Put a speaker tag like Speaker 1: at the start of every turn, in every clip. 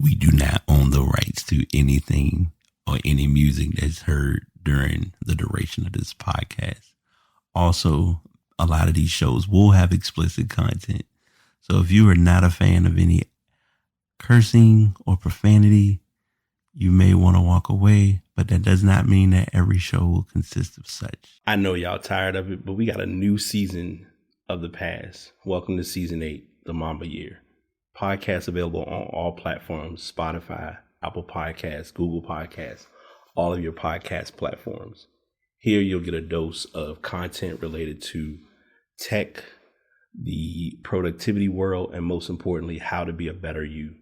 Speaker 1: We do not own the rights to anything or any music that's heard during the duration of this podcast. Also, a lot of these shows will have explicit content. So if you are not a fan of any cursing or profanity, you may want to walk away, but that does not mean that every show will consist of such. I know y'all tired of it, but we got a new season of The Pass. Welcome to season 8, the Mamba Year. Podcast available on all platforms: Spotify, Apple Podcasts, Google Podcasts, all of your podcast platforms. Here you'll get a dose of content related to tech, the productivity world, and most importantly, how to be a better you.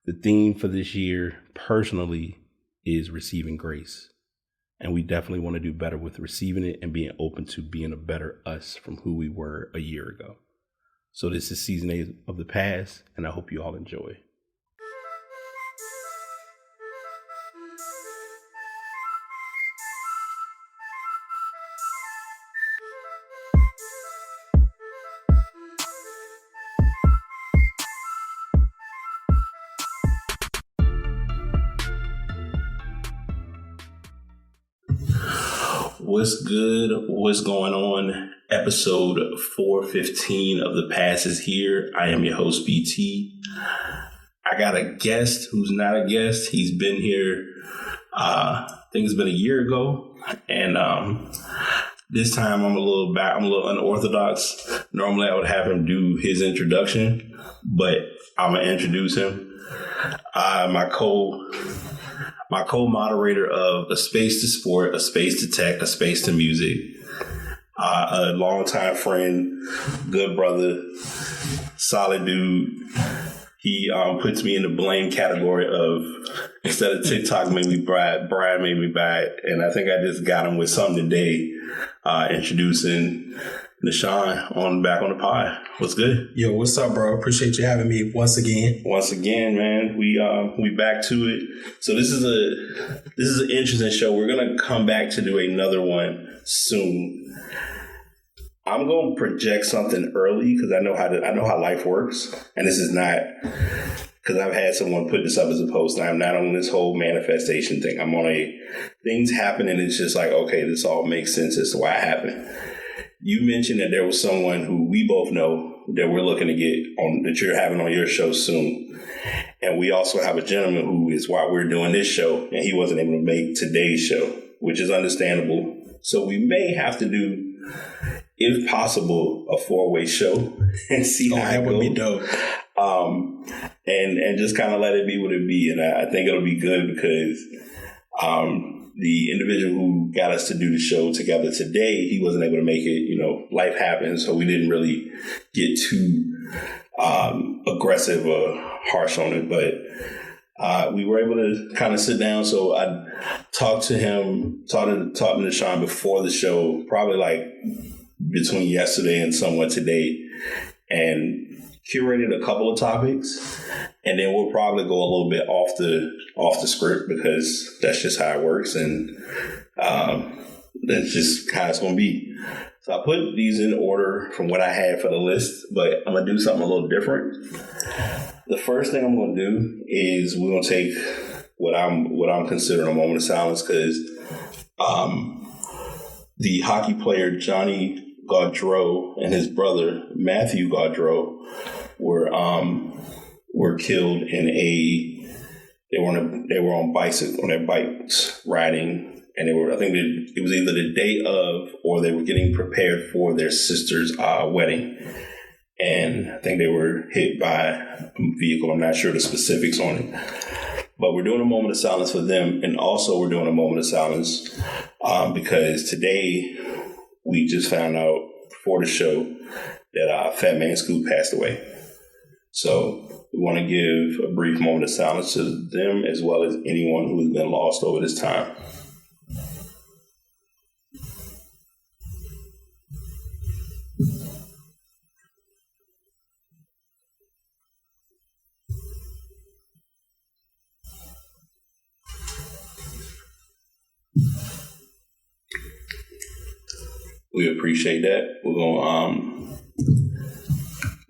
Speaker 1: The theme for this year, personally, is receiving grace. And we definitely want to do better with receiving it and being open to being a better us from who we were a year ago. So this is season 8 of The Pass, and I hope you all enjoy. What's good? What's going on? Episode 415 of The Pass is here. I am your host, BT. I got a guest who's not a guest. He's been here, I think it's been a year ago. And this time I'm a little unorthodox. Normally I would have him do his introduction, but I'm going to introduce him. My co-moderator of A Space to Sport, A Space to Tech, A Space to Music, a longtime friend, good brother, solid dude. He puts me in the blame category of, instead of TikTok made me buy it, Bryan made me buy it. And I think I just got him with something today, introducing Nahshon back on the pod. What's good?
Speaker 2: Yo, what's up, bro? Appreciate you having me once again.
Speaker 1: Once again, man, we back to it. So this is an interesting show. We're gonna come back to do another one soon. I'm gonna project something early because I know how life works, and this is not because I've had someone put this up as a post, and I'm not on this whole manifestation thing. I'm on things happen, and it's just like, okay, this all makes sense as to why it happened. You mentioned that there was someone who we both know that we're looking to get on, that you're having on your show soon. And we also have a gentleman who is why we're doing this show, and he wasn't able to make today's show, which is understandable. So we may have to do, if possible, a 4-way show and see how
Speaker 2: that would be dope.
Speaker 1: And just kind of let it be what it be. And I think it'll be good because the individual who got us to do the show together today, he wasn't able to make it. Life happens, so we didn't really get too aggressive or harsh on it. But we were able to kind of sit down. So I talked to Nahshon before the show, probably like between yesterday and somewhat today, and curated a couple of topics. And then we'll probably go a little bit off the script because that's just how it works, and that's just how it's going to be. So I put these in order from what I had for the list, but I'm going to do something a little different. The first thing I'm going to do is we're going to take what I'm considering a moment of silence because the hockey player Johnny Gaudreau and his brother Matthew Gaudreau were killed in they were on their bikes riding, and it was either the day of or they were getting prepared for their sister's wedding, and I think they were hit by a vehicle. I'm not sure the specifics on it, but we're doing a moment of silence for them, and also we're doing a moment of silence because today we just found out before the show that Fat Man Scoop passed away. So we want to give a brief moment of silence to them as well as anyone who has been lost over this time. We appreciate that. We're going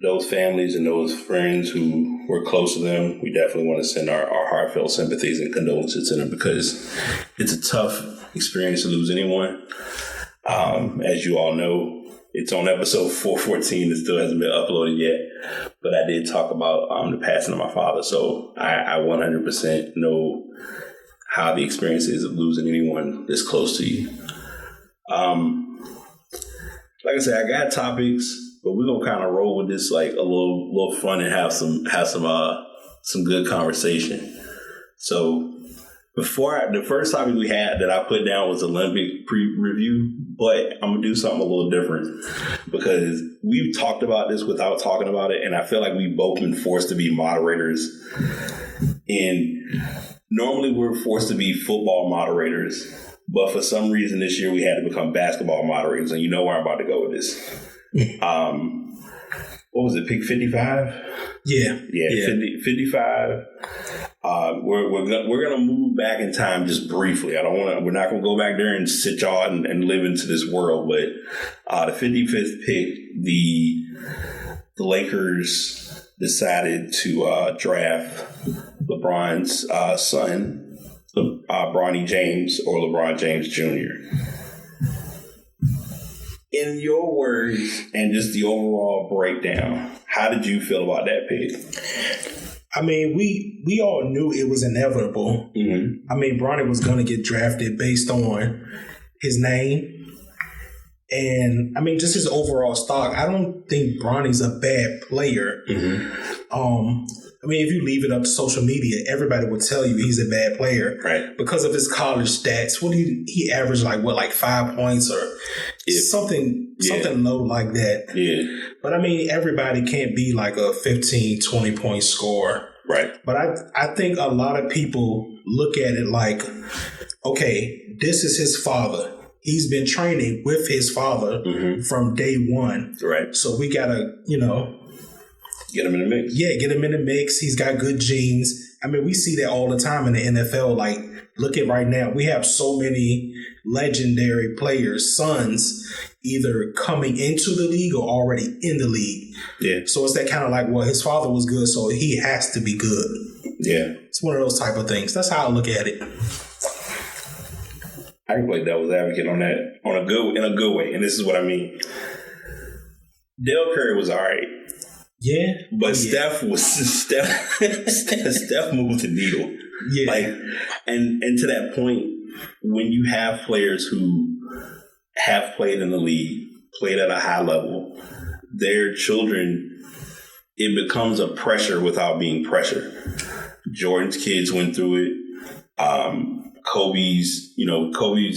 Speaker 1: those families and those friends who were close to them, we definitely want to send our heartfelt sympathies and condolences to them, because it's a tough experience to lose anyone. As you all know, it's on episode 414. It still hasn't been uploaded yet, but I did talk about the passing of my father. So I 100% know how the experience is of losing anyone this close to you. Like I said, I got topics, but we're gonna kind of roll with this like a little fun and have some good conversation. So the first topic we had that I put down was Olympic pre-review, but I'm gonna do something a little different, because we've talked about this without talking about it, and I feel like we've both been forced to be moderators. And normally we're forced to be football moderators, but for some reason this year we had to become basketball moderators, and you know where I'm about to go with this. What was it? Pick 55?
Speaker 2: Yeah.
Speaker 1: 55. We're gonna move back in time just briefly. We're not gonna go back there and sit y'all and live into this world. But the 55th pick, the Lakers decided to draft LeBron's son, Bronny James, or LeBron James Jr. In your words and just the overall breakdown, how did you feel about that pick?
Speaker 2: I mean, we all knew it was inevitable. Mm-hmm. I mean, Bronny was going to get drafted based on his name. And, I mean, just his overall stock. I don't think Bronny's a bad player. Mm-hmm. I mean, if you leave it up to social media, everybody would tell you he's a bad player.
Speaker 1: Right.
Speaker 2: Because of his college stats. What he averaged like 5 points or something low like that.
Speaker 1: Yeah.
Speaker 2: But I mean, everybody can't be like a 15, 20 point scorer.
Speaker 1: Right.
Speaker 2: But I think a lot of people look at it like, okay, this is his father. He's been training with his father from day one.
Speaker 1: Right.
Speaker 2: So we gotta,
Speaker 1: get him in the mix.
Speaker 2: Yeah, get him in the mix. He's got good genes. I mean, we see that all the time in the NFL. Like, look at right now. We have so many legendary players, sons, either coming into the league or already in the league.
Speaker 1: Yeah.
Speaker 2: So it's that kind of like, well, his father was good, so he has to be good.
Speaker 1: Yeah.
Speaker 2: It's one of those type of things. That's how I look at it.
Speaker 1: I can play devil's advocate on that in a good way, and this is what I mean. Dale Curry was all right.
Speaker 2: Yeah,
Speaker 1: but Steph moved the needle.
Speaker 2: Yeah,
Speaker 1: like, and to that point, when you have players who have played in the league, played at a high level, their children, it becomes a pressure without being pressure. Jordan's kids went through it. Kobe's,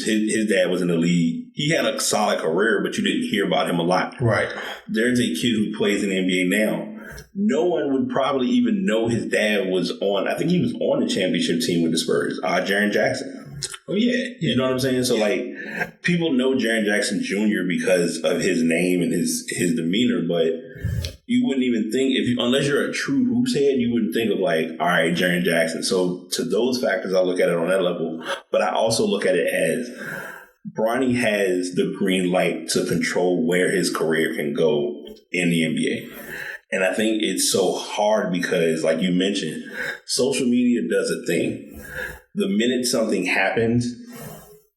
Speaker 1: his dad was in the league. He had a solid career, but you didn't hear about him a lot.
Speaker 2: Right.
Speaker 1: There's a kid who plays in the NBA now. No one would probably even know his dad was on. I think he was on the championship team with the Spurs. Jaren Jackson.
Speaker 2: Oh, yeah.
Speaker 1: You know what I'm saying? So, like, people know Jaren Jackson Jr. because of his name and his demeanor, but you wouldn't even think, unless you're a true hoops head, you wouldn't think of like, all right, Jaren Jackson. So to those factors, I look at it on that level. But I also look at it as Bronny has the green light to control where his career can go in the NBA. And I think it's so hard because, like you mentioned, social media does a thing. The minute something happens,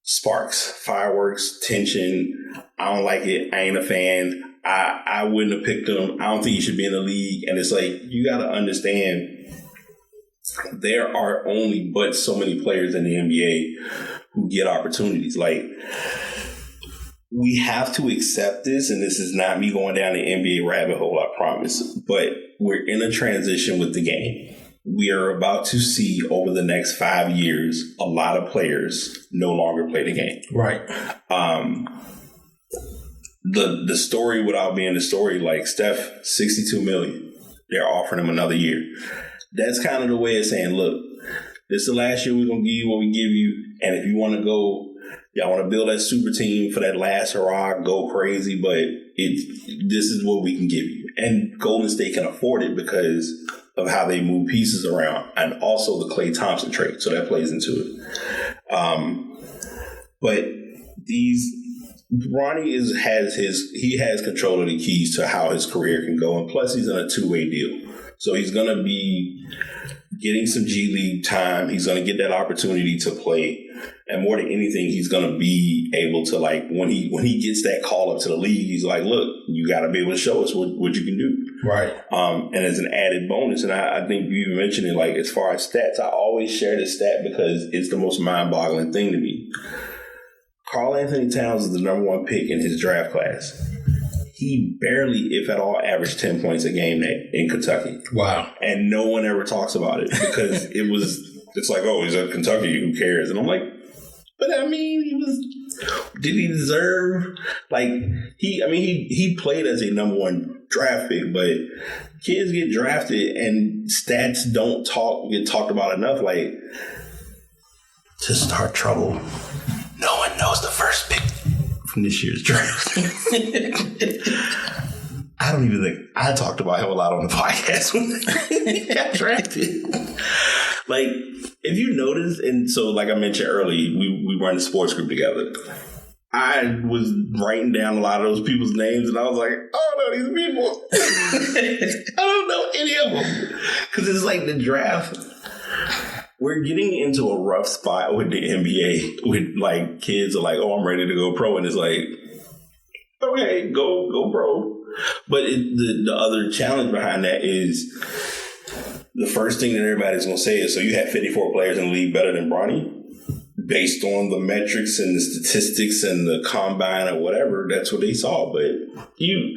Speaker 1: sparks, fireworks, tension. I don't like it. I ain't a fan. I wouldn't have picked him. I don't think he should be in the league. And it's like, you got to understand, there are only but so many players in the NBA who get opportunities. Like, we have to accept this, and this is not me going down the NBA rabbit hole, I promise, but we're in a transition with the game. We are about to see over the next 5 years, a lot of players no longer play the game.
Speaker 2: Right.
Speaker 1: The story, without being the story, like Steph, $62 million. They're offering him another year. That's kind of the way of saying, look, this is the last year we're going to give you what we give you. And if you want to go, y'all want to build that super team for that last hurrah, go crazy. But this is what we can give you. And Golden State can afford it because of how they move pieces around. And also the Klay Thompson trade. So that plays into it. But
Speaker 3: Ronnie has control of the keys to how his career can go, and plus he's in a 2-way deal, so he's gonna be getting some G League time. He's gonna get that opportunity to play, and more than anything, he's gonna be able to, like, when he gets that call up to the league, he's like, look, you got to be able to show us what you can do,
Speaker 2: right?
Speaker 3: And as an added bonus, and I think you even mentioned it, like, as far as stats, I always share this stat because it's the most mind-boggling thing to me. Karl Anthony Towns is the number 1 pick in his draft class. He barely, if at all, averaged 10 points a game in Kentucky.
Speaker 2: Wow.
Speaker 3: And no one ever talks about it because it's like, oh, he's at Kentucky, who cares? And I'm like, but I mean, did he deserve, like, he played as a number 1 draft pick, but kids get drafted and stats don't get talked about enough. Like, to start trouble, no one knows the first pick from this year's draft. I don't even think I talked about him a lot on the podcast when he got drafted. Like, if you notice, and so like I mentioned earlier, we run the sports group together. I was writing down a lot of those people's names, and I was like, oh, no, these people. I don't know any of them. Because it's like the draft. We're getting into a rough spot with the NBA, with, like, kids are like, oh, I'm ready to go pro. And it's like, okay, go pro. But the other challenge behind that is the first thing that everybody's going to say is, so you had 54 players in the league better than Bronny? Based on the metrics and the statistics and the combine or whatever, that's what they saw. But you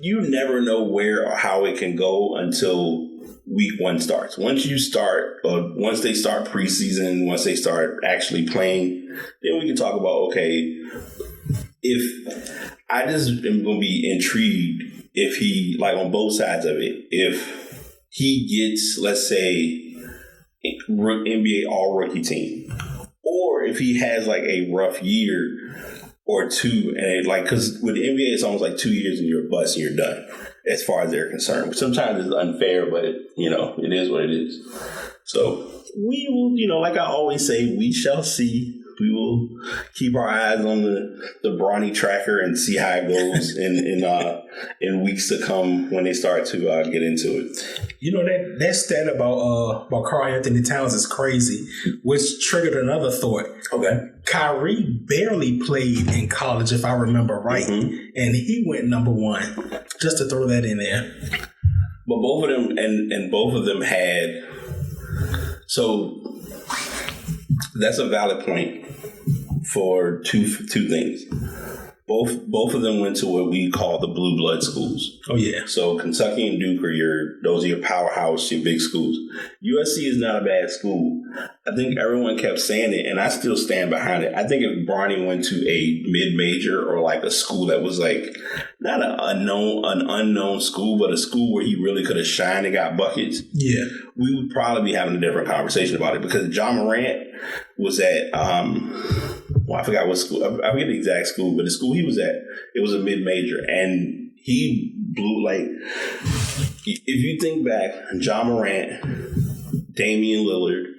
Speaker 3: never know where or how it can go until week 1 starts. Once you start, or once they start preseason, once they start actually playing, then we can talk about, okay, if I just am going to be intrigued if he, like, on both sides of it, if he gets, let's say, NBA all-rookie team, or if he has, like, a rough year or two, and like, because with the NBA, it's almost like 2 years and you're a bust and you're done, as far as they're concerned. Which sometimes it's unfair, but it is what it is. So we will, like I always say, we shall see. We will keep our eyes on the Bronny tracker and see how it goes in weeks to come when they start to get into it.
Speaker 2: That stat about Karl Anthony Towns is crazy, which triggered another thought.
Speaker 3: Okay.
Speaker 2: Kyrie barely played in college, if I remember right, and he went number 1. Just to throw that in there.
Speaker 3: But both of them and both of them had. So that's a valid point for two things. Both of them went to what we call the blue blood schools.
Speaker 2: Oh yeah.
Speaker 3: So Kentucky and Duke those are your powerhouse, your big schools. USC is not a bad school. I think everyone kept saying it, and I still stand behind it. I think if Bronny went to a mid-major or like a school that was like not an unknown school, but a school where he really could have shined and got buckets,
Speaker 2: yeah,
Speaker 3: we would probably be having a different conversation about it, because John Morant was at I forgot what school. I forget the exact school, but the school he was at, it was a mid-major, and he blew, like, if you think back, John Morant, Damian Lillard,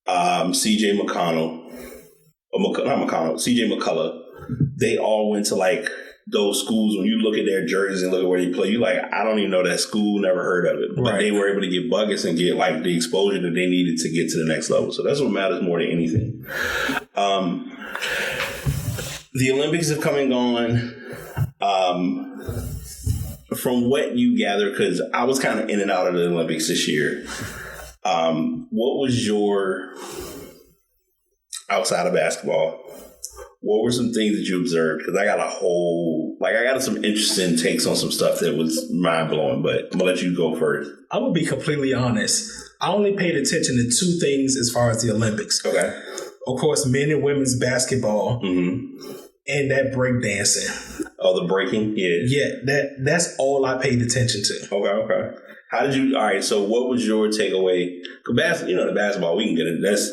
Speaker 3: CJ McCullough, they all went to, like, those schools. When you look at their jerseys and look at where they play, you like, I don't even know that school, never heard of it. But
Speaker 2: right.
Speaker 3: They were able to get buckets and get, like, the exposure that they needed to get to the next level. So that's what matters more than anything. The Olympics have come and gone. From what you gather, because I was kind of in and out of the Olympics this year, what was your, outside of basketball, what were some things that you observed? Because I got some interesting takes on some stuff that was mind-blowing, but I'm going to let you go first.
Speaker 2: I'm going to be completely honest. I only paid attention to 2 things as far as the Olympics.
Speaker 3: Okay.
Speaker 2: Of course, men and women's basketball, and that breakdancing.
Speaker 3: Oh, the breaking? Yeah.
Speaker 2: Yeah, that's all I paid attention to.
Speaker 3: Okay. How did you, all right, so what was your takeaway? Because the basketball, we can get it. That's,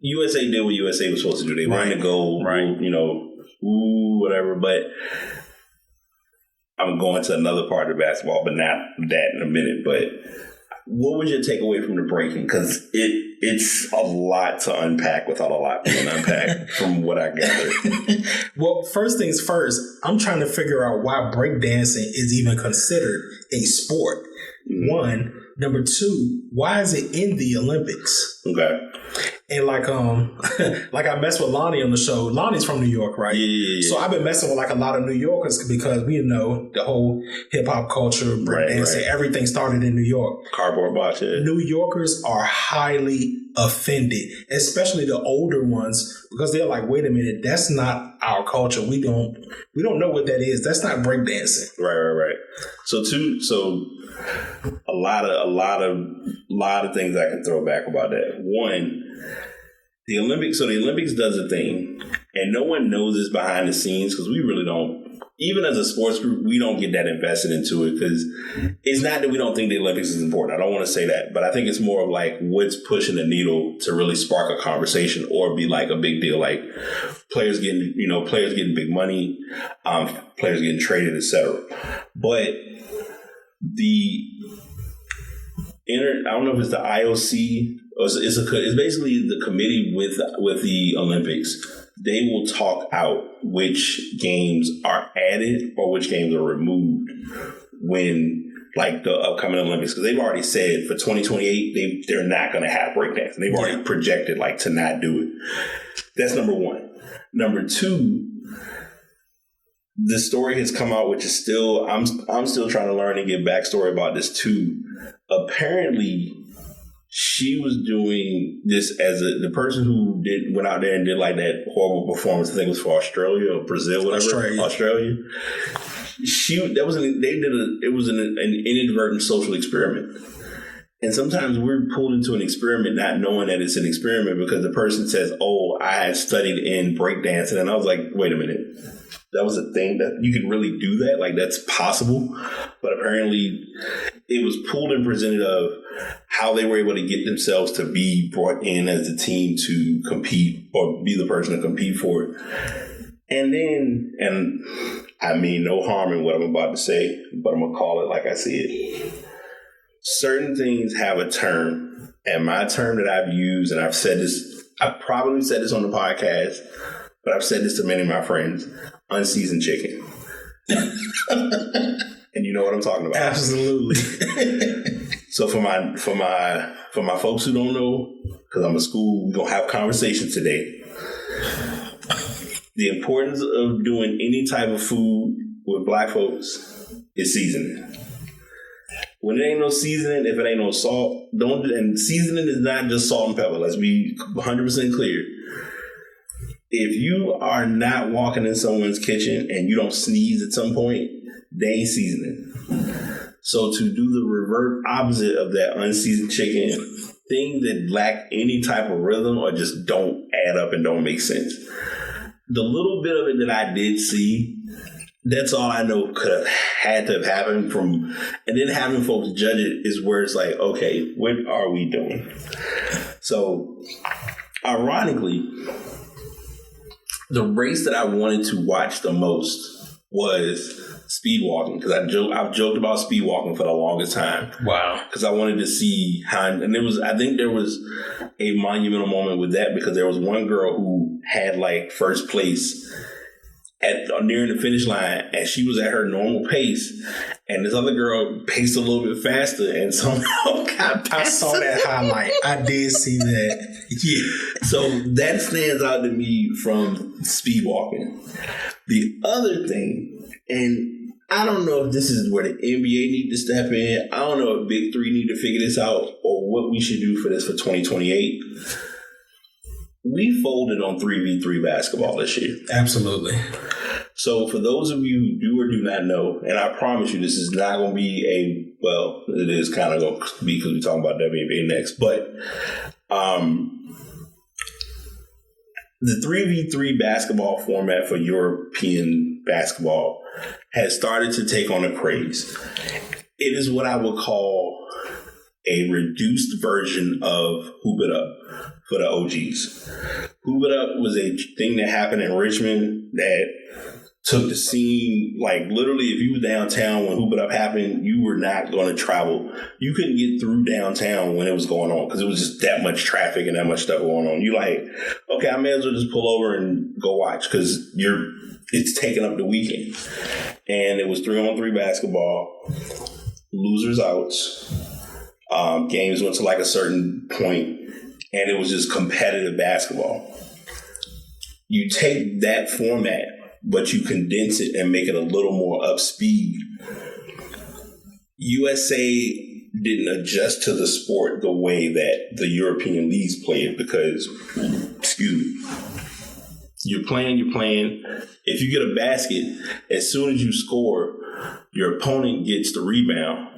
Speaker 3: USA did what USA was supposed to do. They won the gold, right? Whatever. But I'm going to another part of basketball, but not that in a minute. But what was your takeaway from the breaking? Because it's a lot to unpack without a lot being unpacked from what I gathered.
Speaker 2: Well, first things first, I'm trying to figure out why breakdancing is even considered a sport. One. Number two, why is it in the Olympics?
Speaker 3: Okay.
Speaker 2: And like I messed with Lonnie on the show. Lonnie's from New York, right?
Speaker 3: Yeah.
Speaker 2: So I've been messing with like a lot of New Yorkers because we know the whole hip hop culture, breakdancing, everything started in New York.
Speaker 3: Cardboard box, yeah.
Speaker 2: New Yorkers are highly offended, especially the older ones, because they're like, wait a minute, that's not our culture. We don't know what that is. That's not breakdancing.
Speaker 3: Right. So a lot of things I can throw back about that. One, the Olympics. So the Olympics does a thing, and no one knows this behind the scenes because we really don't. Even as a sports group, we don't get that invested into it because it's not that we don't think the Olympics is important. I don't want to say that, but I think it's more of like what's pushing the needle to really spark a conversation or be like a big deal, like players getting big money, players getting traded, etc. But I don't know if it's the IOC or it's basically the committee with the Olympics. They will talk out which games are added or which games are removed when like the upcoming Olympics, because they've already said for 2028 they're not going to have breakdance. They've already projected like to not do it. That's number one. Number two, the story has come out, which is still I'm still trying to learn and get backstory about this too. Apparently, she was doing this as the person who went out there and did like that horrible performance. I think it was for Australia or Brazil, whatever. Australia. It was an inadvertent social experiment. And sometimes we're pulled into an experiment not knowing that it's an experiment because the person says, "Oh, I had studied in breakdancing," and I was like, "Wait a minute." That was a thing that you can really do that. Like that's possible. But apparently it was pulled and presented of how they were able to get themselves to be brought in as a team to compete or be the person to compete for it. And I mean no harm in what I'm about to say, but I'm going to call it like I see it. Certain things have a term, and my term that I've used, and I've probably said this on the podcast, but I've said this to many of my friends, unseasoned chicken. And you know what I'm talking about.
Speaker 2: Absolutely.
Speaker 3: So for my folks who don't know, because I'm a school, we're gonna have conversations today. The importance of doing any type of food with black folks is seasoning. When it ain't no seasoning, if it ain't no salt, and seasoning is not just salt and pepper. Let's be 100% clear. If you are not walking in someone's kitchen and you don't sneeze at some point, they ain't seasoning. So to do the revert opposite of that unseasoned chicken, things that lack any type of rhythm or just don't add up and don't make sense. The little bit of it that I did see, that's all I know could have had to have happened from, and then having folks judge it is where it's like, okay, what are we doing? So ironically, the race that I wanted to watch the most was speed walking, because I've joked about speed walking for the longest time. Wow. Because I wanted to see how, and I think there was a monumental moment with that, because there was one girl who had like first place nearing the finish line, and she was at her normal pace, and this other girl paced a little bit faster and somehow got past.
Speaker 2: I saw that highlight. I did see that.
Speaker 3: Yeah. So that stands out to me from speed walking. The other thing, and I don't know if this is where the NBA need to step in. I don't know if Big Three need to figure this out or what we should do for this for 2028. We folded on 3v3 basketball this year.
Speaker 2: Absolutely.
Speaker 3: So for those of you who do or do not know, and I promise you this is not going to be it is kind of going to be because we're talking about WNBA next, but the 3v3 basketball format for European basketball has started to take on a craze. It is what I would call a reduced version of Hoop It Up for the OGs. Hoop It Up was a thing that happened in Richmond that took the scene, like literally if you were downtown when Hoop It Up happened, you were not going to travel. You couldn't get through downtown when it was going on because it was just that much traffic and that much stuff going on. You like, okay, I may as well just pull over and go watch because it's taking up the weekend. And it was 3-on-3 basketball, losers outs. Games went to like a certain point, and it was just competitive basketball. You take that format, but you condense it and make it a little more up speed. USA didn't adjust to the sport the way that the European leagues play it because, you're playing. If you get a basket, as soon as you score, your opponent gets the rebound,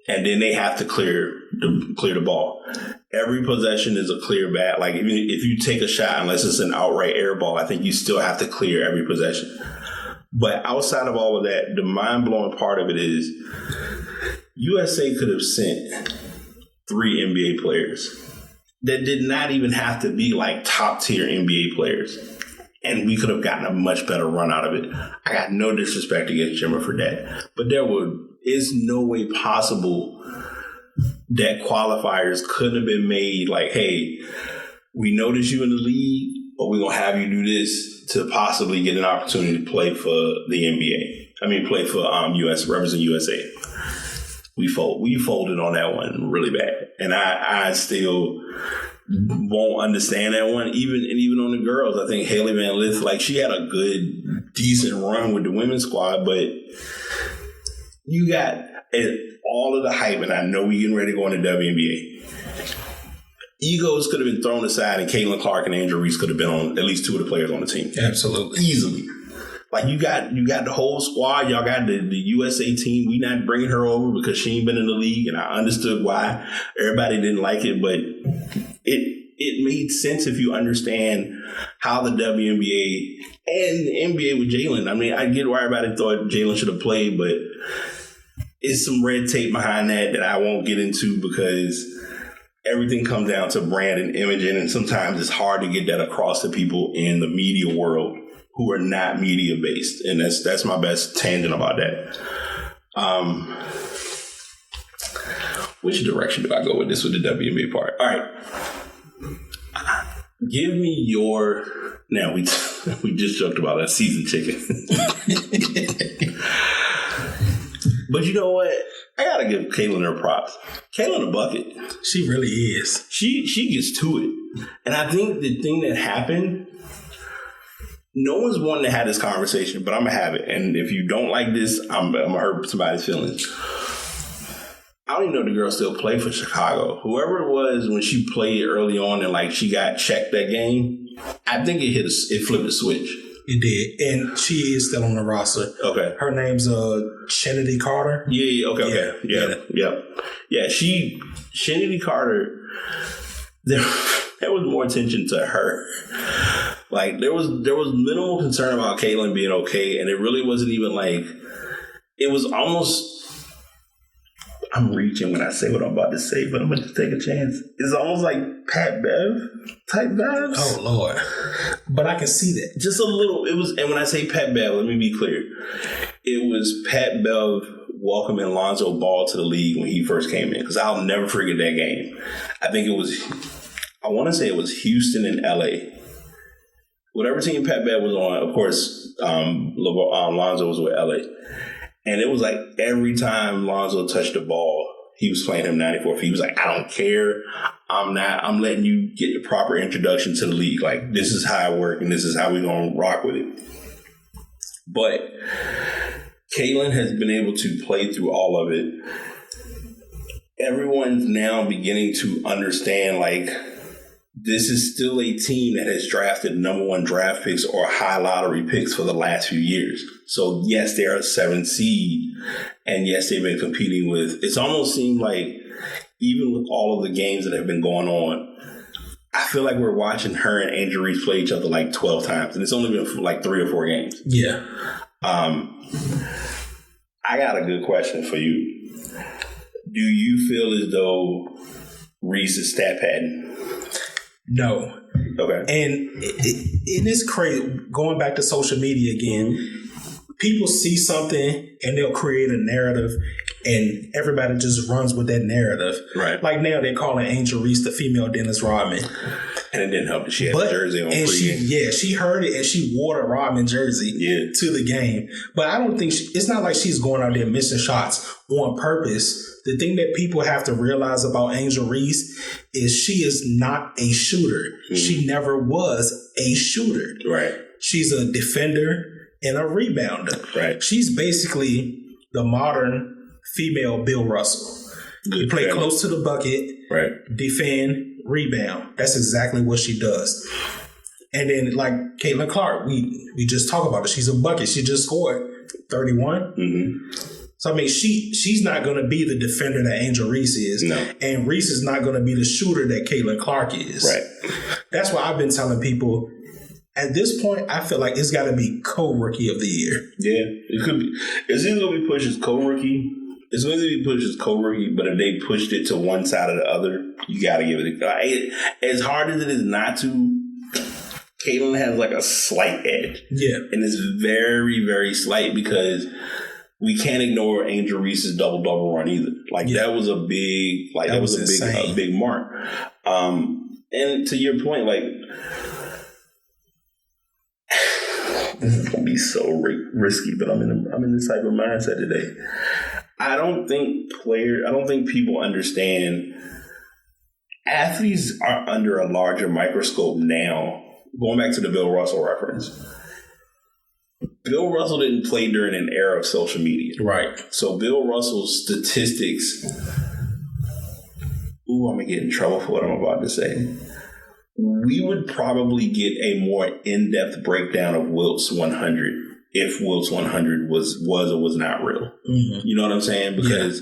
Speaker 3: and then they have to clear the ball. Every possession is a clear bat. Like even if you take a shot, unless it's an outright air ball, I think you still have to clear every possession. But outside of all of that, the mind-blowing part of it is USA could have sent 3 NBA players that did not even have to be like top-tier NBA players. And we could have gotten a much better run out of it. I got no disrespect against Jimmer for that. But is no way possible that qualifiers couldn't have been made like, hey, we notice you in the league, but we're going to have you do this to possibly get an opportunity to play for the NBA. I mean, play for represent USA. We folded on that one really bad. And I still won't understand that one. Even on the girls, I think Haley Van Lith, like she had a good, decent run with the women's squad, but you got all of the hype, and I know we getting ready to go into WNBA. Egos could have been thrown aside, and Caitlin Clark and Angel Reese could have been on at least 2 of the players on the team.
Speaker 2: Absolutely.
Speaker 3: Easily. Like you got the whole squad. Y'all got the USA team. We not bringing her over because she ain't been in the league, and I understood why everybody didn't like it, but it made sense if you understand how the WNBA and the NBA with Jalen. I mean, I get why everybody thought Jalen should have played, but it's some red tape behind that I won't get into because everything comes down to brand and imaging, and sometimes it's hard to get that across to people in the media world who are not media based, and that's my best tangent about that. Which direction do I go with this with the WNBA part? All right, give me your. Now we just joked about that seasoned chicken. But you know what? I gotta give Caitlin her props. Caitlin a bucket.
Speaker 2: She really is.
Speaker 3: She gets to it. And I think the thing that happened, no one's wanting to have this conversation, but I'm gonna have it. And if you don't like this, I'm gonna hurt somebody's feelings. I don't even know if the girl still played for Chicago. Whoever it was when she played early on and like she got checked that game, I think it flipped the switch.
Speaker 2: It did. And she is still on the roster.
Speaker 3: Okay.
Speaker 2: Her name's Shanity Carter.
Speaker 3: Yeah, okay. Yeah, Shanity Carter, there was more attention to her. Like, there was minimal concern about Caitlin being okay, and it really wasn't even like, it was almost, I'm reaching when I say what I'm about to say, but I'm going to take a chance. It's almost like Pat Bev type vibes.
Speaker 2: Oh, Lord. But I can see that.
Speaker 3: Just a little. It was, and when I say Pat Bev, let me be clear. It was Pat Bev welcoming Lonzo Ball to the league when he first came in, because I'll never forget that game. I think it was, I want to say it was Houston and LA. Whatever team Pat Bev was on, of course, Lonzo was with LA. And it was like every time Lonzo touched the ball, he was playing him 94 feet. He was like, I don't care. I'm letting you get the proper introduction to the league. Like, this is how I work and this is how we're going to rock with it. But Caitlin has been able to play through all of it. Everyone's now beginning to understand, like, this is still a team that has drafted number 1 draft picks or high lottery picks for the last few years. So, yes, they are a 7 seed. And, yes, they've been competing with... It's almost seemed like, even with all of the games that have been going on, I feel like we're watching her and Angel Reese play each other like 12 times. And it's only been like 3 or 4 games.
Speaker 2: Yeah.
Speaker 3: I got a good question for you. Do you feel as though Reese is stat padding?
Speaker 2: No.
Speaker 3: Okay.
Speaker 2: And it is crazy. Going back to social media again, people see something and they'll create a narrative and everybody just runs with that narrative.
Speaker 3: Right.
Speaker 2: Like now they're calling Angel Reese the female Dennis Rodman.
Speaker 3: And it didn't help that she had a jersey on pregame.
Speaker 2: She heard it and she wore the Rodman jersey to the game. But I don't think it's not like she's going out there missing shots on purpose. The thing that people have to realize about Angel Reese is she is not a shooter. Mm-hmm. She never was a shooter.
Speaker 3: Right. She's
Speaker 2: a defender and a rebounder.
Speaker 3: Right.
Speaker 2: She's basically the modern female Bill Russell. You play close to the bucket,
Speaker 3: right? Defend,
Speaker 2: rebound. That's exactly what she does. And then, like Caitlin Clark, we just talked about it. She's a bucket. She just scored 31.
Speaker 3: Mm-hmm.
Speaker 2: So I mean, she's not going to be the defender that Angel Reese is,
Speaker 3: no.
Speaker 2: And Reese is not going to be the shooter that Caitlin Clark is.
Speaker 3: Right.
Speaker 2: That's why I've been telling people. At this point, I feel like it's got to be co-rookie of the year.
Speaker 3: Yeah, it could be. It's either going to be pushed as co-rookie. It's going to be pushed as co-rookie, but if they pushed it to one side or the other, you got to give it. As hard as it is not to, Caitlin has like a slight edge.
Speaker 2: Yeah.
Speaker 3: And it's very, very slight because we can't ignore Angel Reese's double-double run either. That was a big, that was a big mark. And to your point, this is gonna be so risky, but I'm in this type of mindset today. I don't think people understand athletes are under a larger microscope now. Going back to the Bill Russell reference, Bill Russell didn't play during an era of social media,
Speaker 2: right?
Speaker 3: So Bill Russell's statistics. Ooh, I'm gonna get in trouble for what I'm about to say. We would probably get a more in-depth breakdown of Wilt's 100 if Wilt's 100 was or was not real.
Speaker 2: Mm-hmm.
Speaker 3: You know what I'm saying? Because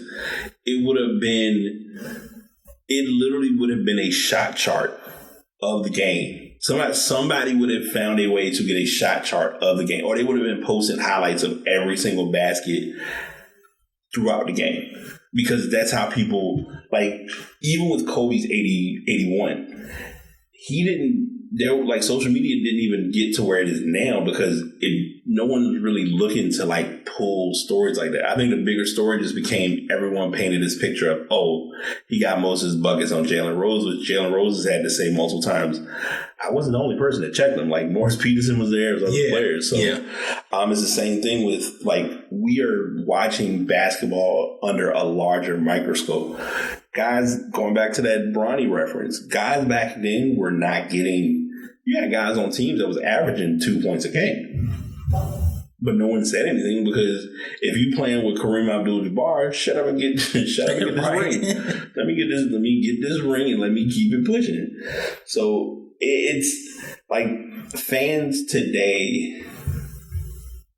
Speaker 3: it literally would have been a shot chart of the game. Somebody would have found a way to get a shot chart of the game, or they would have been posting highlights of every single basket throughout the game. Because that's how people, even with Kobe's 81, social media didn't even get to where it is now because no one was really looking to pull stories like that. I think the bigger story just became everyone painted this picture of, he got most of his buckets on Jalen Rose, which Jalen Rose has had to say multiple times. I wasn't the only person that checked them. Morris Peterson was there, as other players. So it's the same thing with we are watching basketball under a larger microscope. Guys, going back to that Bronny reference, guys back then were not getting. You had guys on teams that was averaging 2 points a game. But no one said anything because if you playing with Kareem Abdul-Jabbar, shut up and get this ring. Let me get this ring and let me keep it pushing. So it's fans today,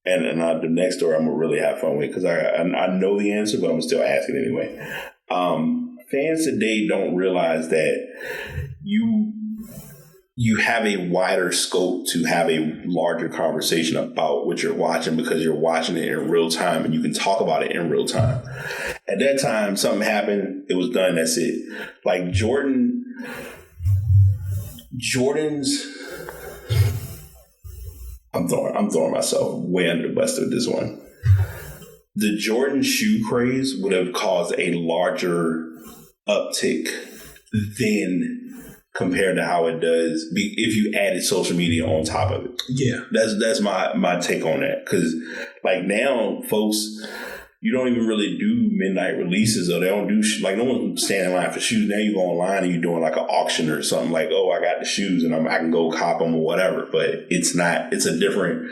Speaker 3: and the next story I'm gonna really have fun with because I know the answer, but I'm gonna still ask it anyway. Fans today don't realize that you have a wider scope to have a larger conversation about what you're watching because you're watching it in real time and you can talk about it in real time. At that time, something happened. It was done. That's it. Jordan's. I'm throwing myself way under the bus with this one. The Jordan shoe craze would have caused a larger uptick than compared to how it does if you added social media on top of it.
Speaker 2: Yeah.
Speaker 3: That's my take on that. Because now, folks, you don't even really do midnight releases or they don't do no one stand in line for shoes. Now you go online and you're doing an auction or something I got the shoes and I can go cop them or whatever. But it's not. It's a different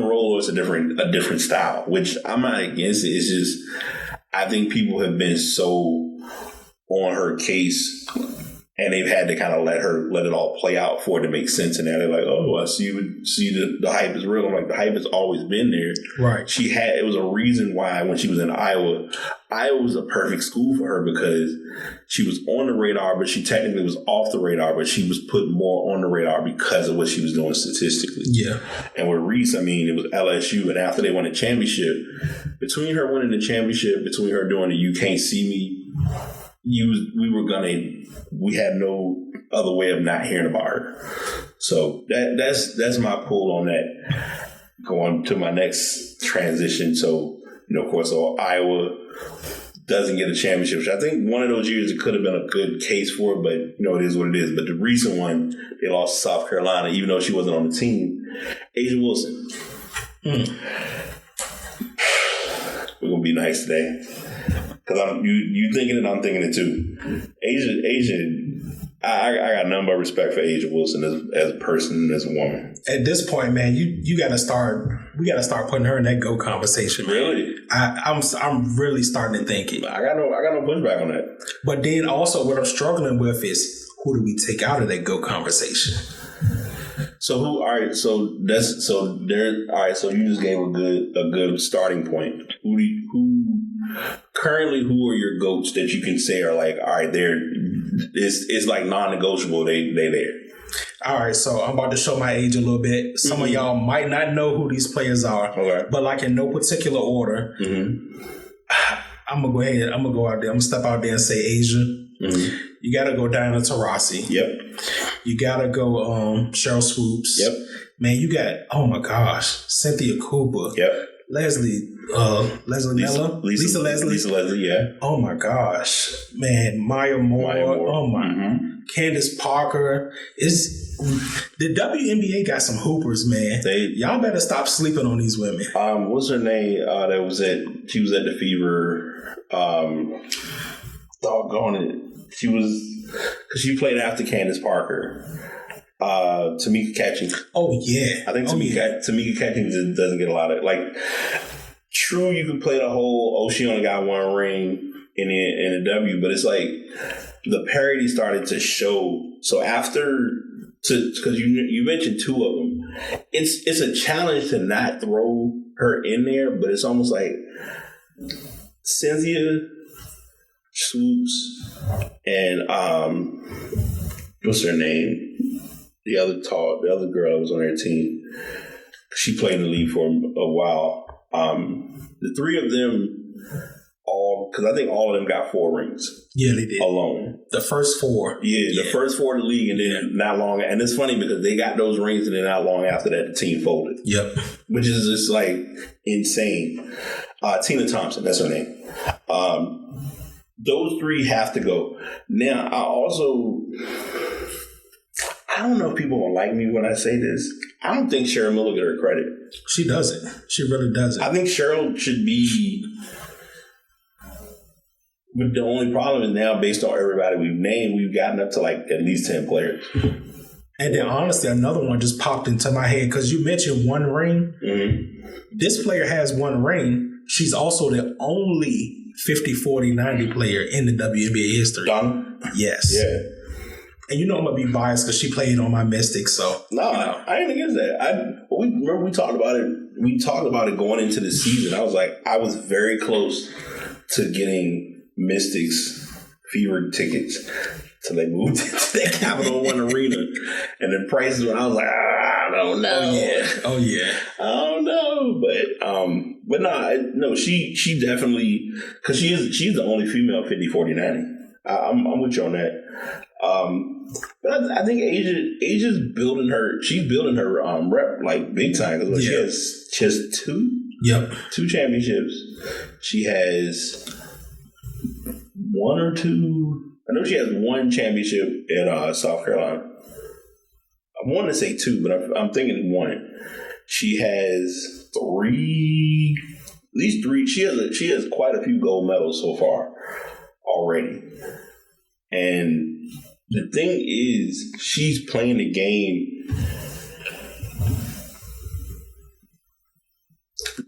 Speaker 3: role or it's a different style. Which I'm not against it. It's just I think people have been so on her case. And they've had to kind of let it all play out for it to make sense. And now they're like, I see the hype is real. I'm like, the hype has always been there.
Speaker 2: Right.
Speaker 3: It was a reason why when she was in Iowa was a perfect school for her because she was on the radar, but she technically was off the radar, but she was put more on the radar because of what she was doing statistically.
Speaker 2: Yeah.
Speaker 3: And with Reese, it was LSU. And after they won the championship, between her winning the championship, between her doing the You Can't See Me we had no other way of not hearing about her. So that's my pull on that. Going to my next transition. So, of course, Iowa doesn't get a championship, which I think one of those years it could have been a good case for it, but it is what it is. But the recent one, they lost to South Carolina, even though she wasn't on the team. A'ja Wilson. We're gonna be nice today, because you thinking it, I'm thinking it too. A'ja. I got nothing but respect for A'ja Wilson as a person, as a woman.
Speaker 2: At this point, man, we gotta start putting her in that GOAT conversation. Man.
Speaker 3: Really?
Speaker 2: I'm really starting to think it.
Speaker 3: I got no pushback on that.
Speaker 2: But then also what I'm struggling with is, who do we take out of that GOAT conversation?
Speaker 3: So who? All right. So there. All right. So you just gave a good starting point. Who currently? Who are your GOATs that you can say are like, all right, it's like non-negotiable. They there.
Speaker 2: All right, so I'm about to show my age a little bit. Some of y'all might not know who these players are, but like in no particular order, I'm gonna go ahead. I'm gonna go out there. I'm gonna step out there and say A'ja. You gotta go Diana Taurasi.
Speaker 3: Yep.
Speaker 2: You gotta go Cheryl Swoops.
Speaker 3: Yep.
Speaker 2: Man, you got, oh my gosh, Cynthia Cooper.
Speaker 3: Yep.
Speaker 2: Leslie Miller. Lisa Leslie.
Speaker 3: Yeah.
Speaker 2: Oh my gosh, man, Maya Moore. Oh my, Candace Parker. The WNBA got some hoopers, man. Y'all better stop sleeping on these women.
Speaker 3: What's her name? She was at the Fever. Doggone it. Because she played after Candace Parker. Tamika Catchings.
Speaker 2: Oh yeah,
Speaker 3: I think Tamika Catchings doesn't get a lot of True, you can play the whole she only got one ring in the W, but it's like the parody started to show. So because you mentioned two of them, it's a challenge to not throw her in there, but it's almost like Cynthia Swoops and what's her name? The other girl that was on their team. She played in the league for a while. The three of them because I think all of them got 4 rings. Yeah, they did. Alone.
Speaker 2: The first 4.
Speaker 3: Yeah, the first 4 in the league, and then not long. And it's funny because they got those rings, and then not long after that, the team folded.
Speaker 2: Yep.
Speaker 3: Which is just insane. Tina Thompson, that's her name. Those 3 have to go. Now, I don't know if people will like me when I say this. I don't think Cheryl Miller get her credit.
Speaker 2: She doesn't. She really doesn't.
Speaker 3: I think Cheryl should be. But the only problem is now, based on everybody we've named, we've gotten up to at least 10 players.
Speaker 2: And then, honestly, another one just popped into my head because you mentioned one ring. Mm-hmm. This player has 1 ring. She's also the only 50, 40, 90 player in the WNBA history.
Speaker 3: Donna?
Speaker 2: Yes.
Speaker 3: Yeah.
Speaker 2: And I'm going to be biased because she played on my Mystics, so.
Speaker 3: No, I ain't against that. We talked about it. We talked about it going into the season. I was very close to getting Mystics Fever tickets till they moved into that Capital One Arena. And the prices when I was like, I don't know.
Speaker 2: Oh yeah.
Speaker 3: I don't know. But no, she definitely, because she's the only female 50, 40, 90. I'm with you on that. But I think Asia's building her. She's building her rep big time because she has 2.
Speaker 2: Yep. 2
Speaker 3: championships. She has 1 or 2. I know she has 1 championship at South Carolina. I want to say 2, but I'm thinking 1. She has 3, at least 3. She has quite a few gold medals so far already. And the thing is, she's playing the game.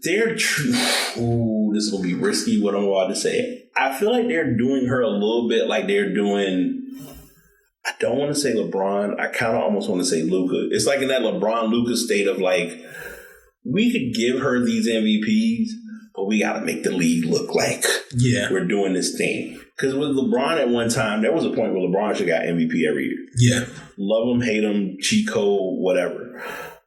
Speaker 3: This will be risky what I'm about to say. I feel like they're doing her a little bit like they're doing, I don't want to say LeBron. I kind of almost want to say Luka. It's like in that LeBron-Luka state of we could give her these MVPs, but we got to make the league look like we're doing this thing. Because with LeBron at one time, there was a point where LeBron should have got MVP every year.
Speaker 2: Yeah.
Speaker 3: Love him, hate him, cheat code, whatever.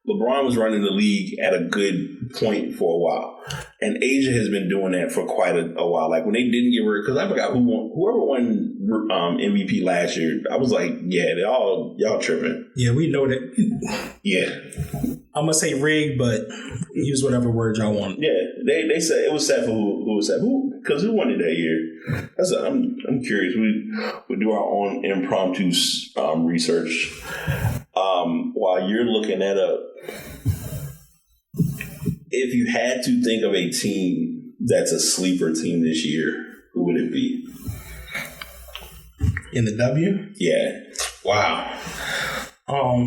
Speaker 3: LeBron was running the league at a good point for a while. And Asia has been doing that for quite a while. Like when they didn't give her, because I forgot whoever won MVP last year. I was like, yeah, y'all tripping.
Speaker 2: Yeah, we know that.
Speaker 3: Yeah,
Speaker 2: I'm gonna say rigged, but use whatever word y'all want.
Speaker 3: Yeah, they said it was set for who was set. Because who won it that year? I'm curious. We do our own impromptu research. While you're looking that up, if you had to think of a team that's a sleeper team this year, who would it be?
Speaker 2: In the W?
Speaker 3: Yeah.
Speaker 2: Wow.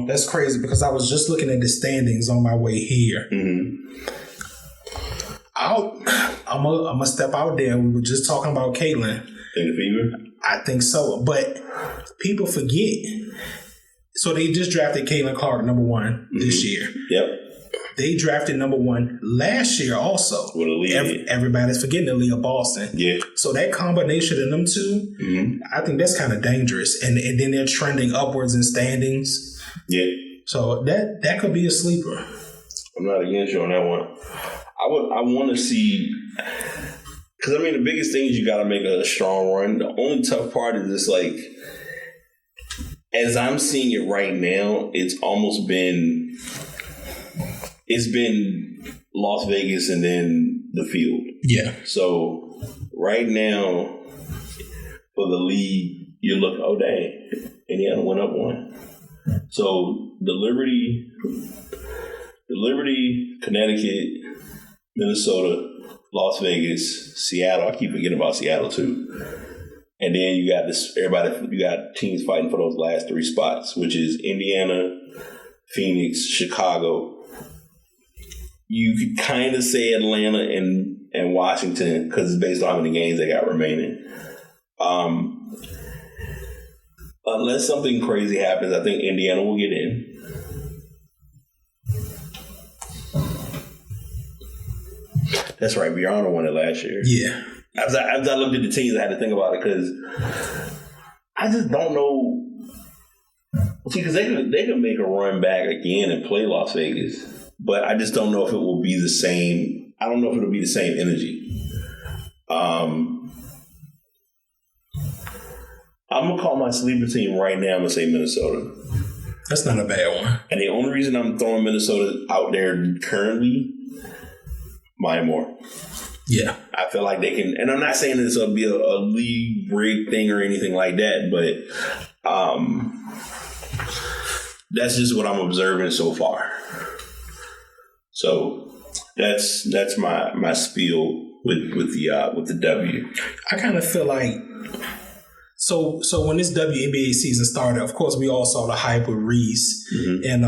Speaker 2: That's crazy because I was just looking at the standings on my way here.
Speaker 3: Mm-hmm.
Speaker 2: I'm gonna step out there. We were just talking about Caitlin.
Speaker 3: In the Fever?
Speaker 2: I think so, but people forget. So they just drafted Caitlin Clark number 1 this year.
Speaker 3: Yep.
Speaker 2: They drafted number 1 last year also.
Speaker 3: With Aaliyah.
Speaker 2: Everybody's forgetting Aaliyah Boston.
Speaker 3: Yeah.
Speaker 2: So that combination of them two, I think that's kind of dangerous. And then they're trending upwards in standings.
Speaker 3: Yeah.
Speaker 2: So that could be a sleeper.
Speaker 3: I'm not against you on that one. I want to see, because I mean the biggest thing is you got to make a strong run. The only tough part is just like, as I'm seeing it right now, it's been Las Vegas and then the field.
Speaker 2: Yeah.
Speaker 3: So right now for the league, you look, oh dang, Indiana went up 1. So the Liberty, Connecticut, Minnesota, Las Vegas, Seattle. I keep forgetting about Seattle too. And then you got you got teams fighting for those last 3 spots, which is Indiana, Phoenix, Chicago. You could kind of say Atlanta and Washington because it's based on how many games they got remaining. Unless something crazy happens, I think Indiana will get in. That's right. Brianna won it last year.
Speaker 2: Yeah.
Speaker 3: As I looked at the teams, I had to think about it because I just don't know. See, because they could make a run back again and play Las Vegas, but I just don't know if it will be the same. I don't know if it'll be the same energy. I'm gonna call my sleeper team right now. I'm gonna say Minnesota.
Speaker 2: That's not a bad one.
Speaker 3: And the only reason I'm throwing Minnesota out there currently, Maya Moore.
Speaker 2: Yeah.
Speaker 3: I feel like they can, and I'm not saying this will be a league break thing or anything like that, but that's just what I'm observing so far. So that's my spiel with the W.
Speaker 2: I kind of feel like so when this WNBA season started, of course we all saw the hype with Reese and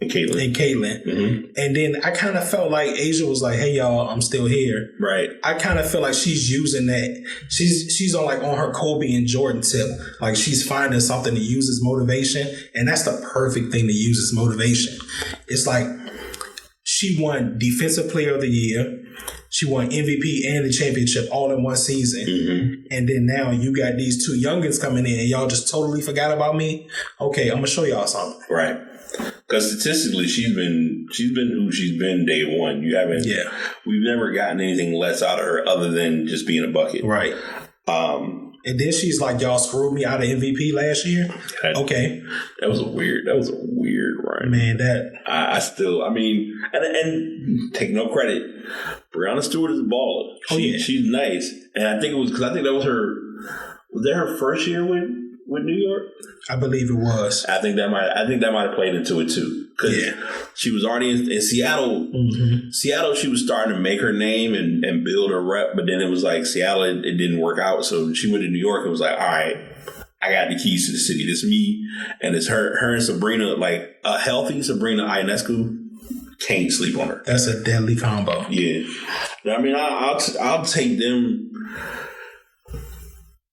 Speaker 2: Caitlin. Mm-hmm. And then I kind of felt like Asia was like, hey, y'all, I'm still here. Right. I kind of feel like she's using that. She's on her Kobe and Jordan tip. Like she's finding something to use as motivation. And that's the perfect thing to use as motivation. It's like she won Defensive Player of the Year. She won MVP and the championship all in one season. Mm-hmm. And then now you got these 2 youngins coming in and y'all just totally forgot about me. Okay, I'm going to show y'all something.
Speaker 3: Right. Because statistically, she's been who she's been day one. You haven't. Yeah. We've never gotten anything less out of her other than just being a bucket. Right.
Speaker 2: And then she's like, y'all screwed me out of MVP last year. Okay.
Speaker 3: That was a weird run.
Speaker 2: Man,
Speaker 3: and take no credit. Brianna Stewart is a baller. She's nice. And I think that was her first year with New York?
Speaker 2: I believe it was.
Speaker 3: I think that might have played into it too. Because she was already in Seattle. Mm-hmm. Seattle, she was starting to make her name and build her rep, but then it was like Seattle, it didn't work out. So she went to New York and was like, all right, I got the keys to the city. This is me. And it's her and Sabrina, like a healthy Sabrina Ionescu. Can't sleep on her.
Speaker 2: That's a deadly combo.
Speaker 3: Yeah. I mean, I'll take them.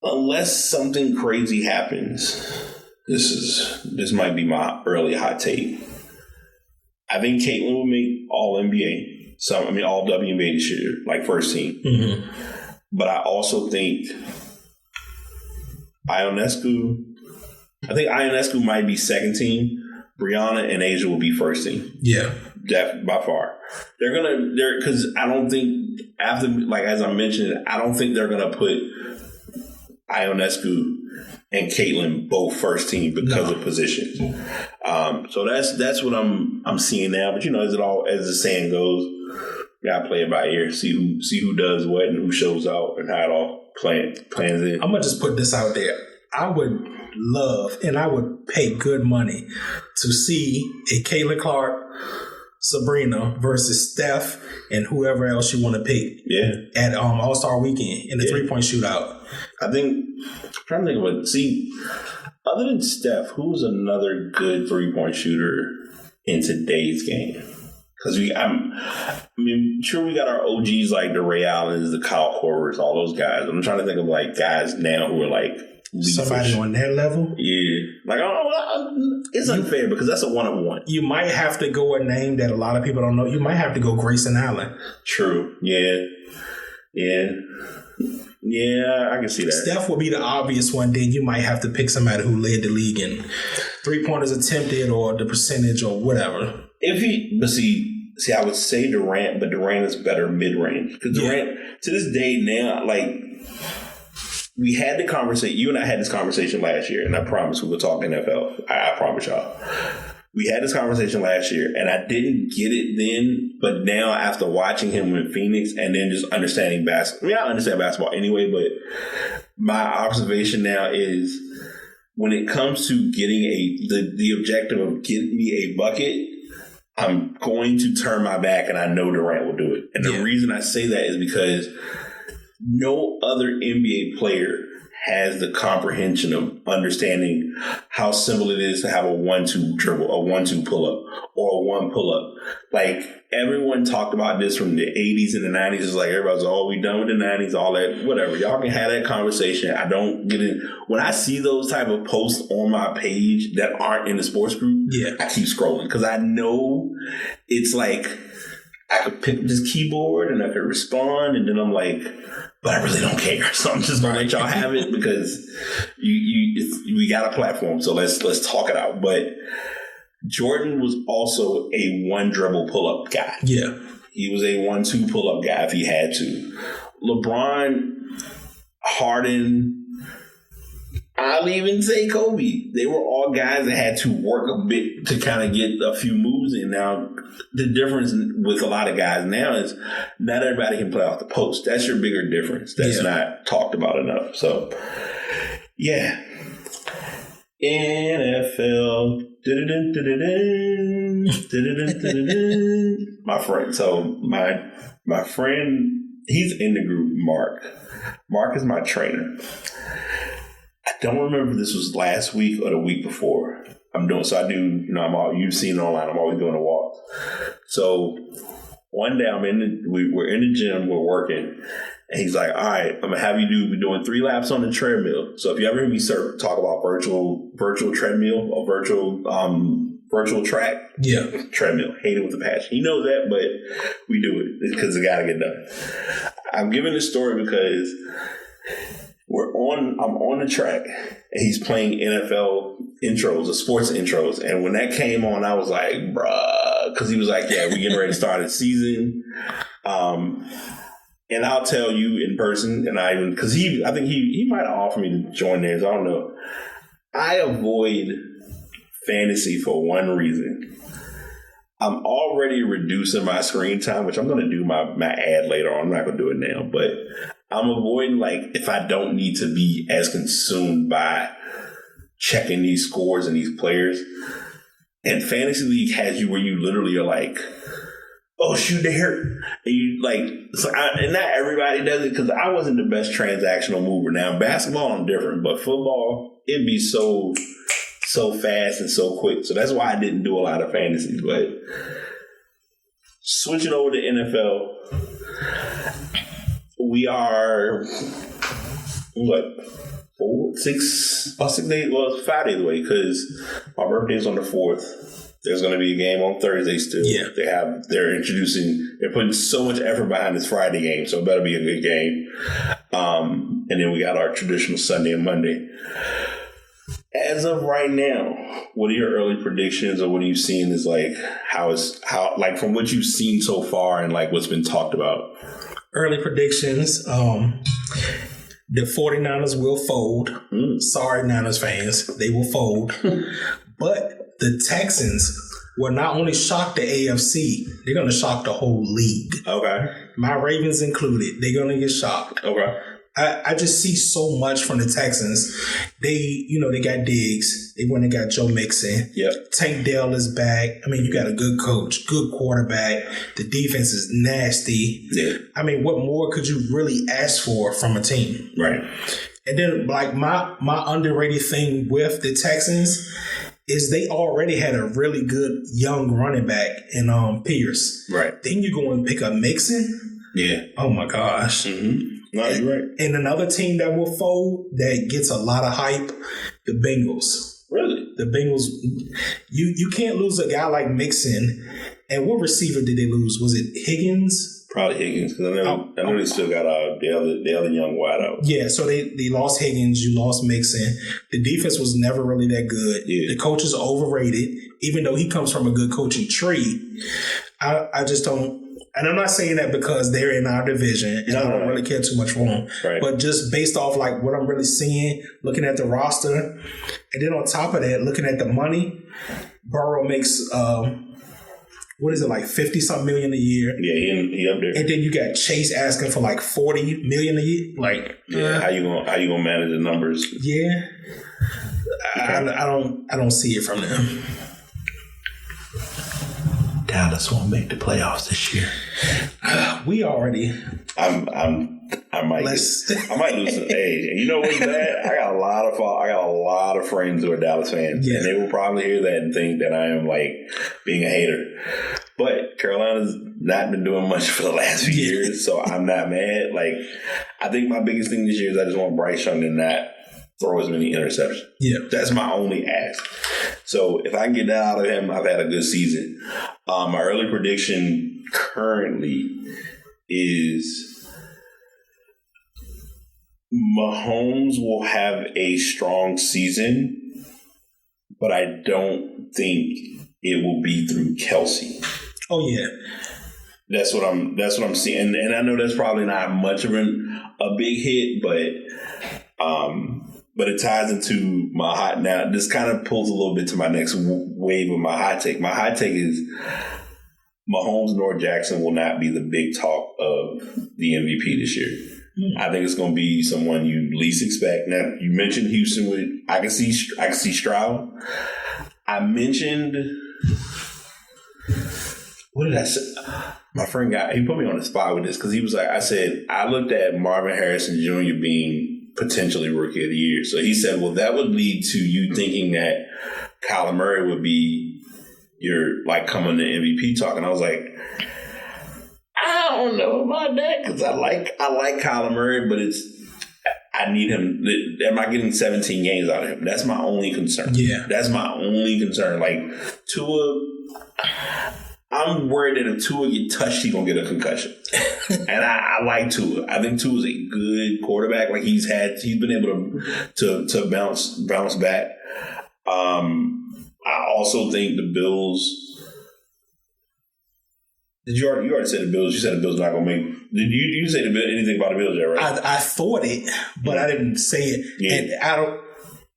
Speaker 3: Unless something crazy happens, this might be my early hot take. I think Caitlin will make all NBA. All WNBA this year, like first team. Mm-hmm. But I also think Ionescu might be second team. Brianna and Asia will be first team.
Speaker 2: Yeah.
Speaker 3: By far. Because I don't think, after, like, as I mentioned, I don't think they're going to put Ionescu and Caitlin both first team because of position. So that's what I'm seeing now. But, as the saying goes, you got to play it by ear, see who does what and who shows out and how it all plans in.
Speaker 2: I'm going to just put this out there. I would love and I would pay good money to see a Caitlin Clark, Sabrina versus Steph and whoever else you want to pick at All-Star Weekend in the 3-point shootout.
Speaker 3: I think, I'm trying to think of other than Steph, who's another good 3-point shooter in today's game? Because sure, we got our OGs like the Ray Allens, the Kyle Korvers, all those guys. I'm trying to think of like guys now who are like
Speaker 2: somebody on that level.
Speaker 3: Yeah, like it's unfair because that's a 1-on-1.
Speaker 2: You might have to go a name that a lot of people don't know. You might have to go Grayson Allen.
Speaker 3: True. Yeah, I can see that.
Speaker 2: Steph would be the obvious one. Then you might have to pick somebody who led the league in 3-pointers attempted or the percentage or whatever.
Speaker 3: See, I would say Durant, but Durant is better mid-range. Because Durant, to this day now, like, we had the conversation, you and I had this conversation last year, and I promise we will talk NFL. I promise y'all. We had this conversation last year, and I didn't get it then, but now after watching him in Phoenix and then just understanding basketball, I understand basketball anyway, but my observation now is when it comes to getting the objective of getting me a bucket, I'm going to turn my back, and I know Durant will do it. And the reason I say that is because no other NBA player has the comprehension of understanding how simple it is to have a 1-2 dribble, a 1-2 pull-up, or a 1 pull-up. Like, everyone talked about this from the 80s and the 90s. It's like everybody's like, we done with the 90s, all that, whatever. Y'all can have that conversation. I don't get it. When I see those type of posts on my page that aren't in the sports group, I keep scrolling because I know it's like I could pick this keyboard and I could respond, and then I'm like, but I really don't care. So I'm just gonna let y'all have it because we got a platform. So let's talk it out. But Jordan was also a 1 dribble pull up guy.
Speaker 2: Yeah,
Speaker 3: he was a 1-2 pull up guy if he had to. LeBron, Harden, I'll even say Kobe. They were all guys that had to work a bit to kind of get a few moves in. Now, the difference with a lot of guys now is not everybody can play off the post. That's your bigger difference. That's not talked about enough. So, yeah. NFL. My friend. So, my friend, he's in the group, Mark. Mark is my trainer. I don't remember if this was last week or the week before. You've seen it online. I'm always doing a walk. So one day we're in the gym, we're working, and he's like, all right, I'm gonna have we're doing 3 laps on the treadmill. So if you ever hear me talk about virtual treadmill or virtual track, treadmill, hate it with a passion. He knows that, but we do it because it gotta get done. I'm giving this story because I'm on the track and he's playing NFL intros or sports intros. And when that came on, I was like, bruh, because he was like, yeah, we getting ready to start the season. And I'll tell you in person, and I think he might have offered me to join theirs. I don't know. I avoid fantasy for one reason. I'm already reducing my screen time, which I'm going to do my ad later on. I'm not going to do it now, but I'm avoiding, like, if I don't need to be as consumed by checking these scores and these players. And Fantasy League has you where you literally are like, oh, shoot, they hurt. And you like, and not everybody does it because I wasn't the best transactional mover. Now, basketball, I'm different, but football, it'd be so fast and so quick. So that's why I didn't do a lot of fantasy. But switching over to NFL, we are, 6 days? Well, it's 5 days away because my birthday is on the 4th. There's going to be a game on Thursday still. Yeah. They're putting so much effort behind this Friday game, so it better be a good game. And then we got our traditional Sunday and Monday. As of right now, what are your early predictions, or what are you seeing as like how from what you've seen so far and like what's been talked about?
Speaker 2: Early predictions, the 49ers will fold. Sorry, Niners fans, they will fold. But the Texans will not only shock the AFC, they're going to shock the whole league.
Speaker 3: Okay.
Speaker 2: My Ravens included, they're going to get shocked.
Speaker 3: Okay.
Speaker 2: I just see so much from the Texans. They got Diggs. They went and got Joe Mixon.
Speaker 3: Yep.
Speaker 2: Tank Dell is back. I mean, you got a good coach, good quarterback. The defense is nasty.
Speaker 3: Yeah.
Speaker 2: I mean, what more could you really ask for from a team?
Speaker 3: Right.
Speaker 2: And then, like, my underrated thing with the Texans is they already had a really good young running back in Pierce.
Speaker 3: Right.
Speaker 2: Then you go and pick up Mixon.
Speaker 3: Yeah.
Speaker 2: Oh, my gosh.
Speaker 3: Mm-hmm. No, you're right.
Speaker 2: And another team that will fold that gets a lot of hype, the Bengals.
Speaker 3: Really?
Speaker 2: The Bengals, you can't lose a guy like Mixon. And what receiver did they lose? Was it Higgins?
Speaker 3: Probably Higgins, because I know they still got the other young wide out.
Speaker 2: Yeah, so they lost Higgins, you lost Mixon. The defense was never really that good.
Speaker 3: Yeah.
Speaker 2: The coach is overrated, even though he comes from a good coaching tree. I just don't. And I'm not saying that because they're in our division and I don't really care too much for them.
Speaker 3: Right.
Speaker 2: But just based off like what I'm really seeing, looking at the roster, and then on top of that, looking at the money, Burrow makes what is it, like 50-something million a year?
Speaker 3: Yeah, he up there.
Speaker 2: And then you got Chase asking for like 40 million a year. Like,
Speaker 3: how you gonna manage the numbers?
Speaker 2: Yeah, I don't see it from them.
Speaker 1: Dallas won't make the playoffs this year.
Speaker 2: We already.
Speaker 3: I might lose some. Hey, you know what's bad? I got a lot of friends who are Dallas fans, and they will probably hear that and think that I am like being a hater. But Carolina's not been doing much for the last few years, so I'm not mad. Like, I think my biggest thing this year is I just want Bryce Young to not throw as many interceptions. Yeah, that's my only ask. So if I can get that out of him, I've had a good season. My early prediction currently is Mahomes will have a strong season, but I don't think it will be through Kelsey.
Speaker 2: Oh yeah,
Speaker 3: that's what I'm seeing, and I know that's probably not much of a big hit, but it ties into my hot. Now, this kind of pulls a little bit to my next wave of my hot take. My hot take is Mahomes nor Jackson will not be the big talk of the MVP this year. I think it's going to be someone you least expect. Now, you mentioned Houston. I can see Stroud. I mentioned, what did I say? My friend he put me on the spot with this because he was like, I said, I looked at Marvin Harrison Jr. being potentially Rookie of the Year. So he said, well, that would lead to you thinking that Kyler Murray would be your, like, coming to MVP talk. And I was like, I don't know about that because I like Kyler Murray, but I need him. Am I getting 17 games out of him? That's my only concern. Yeah. That's my only concern. Like, Tua, I'm worried that if Tua get touched, he's going to get a concussion. And I like Tua. I think Tua's a good quarterback. Like, he's been able to bounce back. I also think the Bills. You already said the Bills. You said the Bills not going to make. Did you say anything about the Bills yet, right? I thought it, but I didn't say it. Yeah. And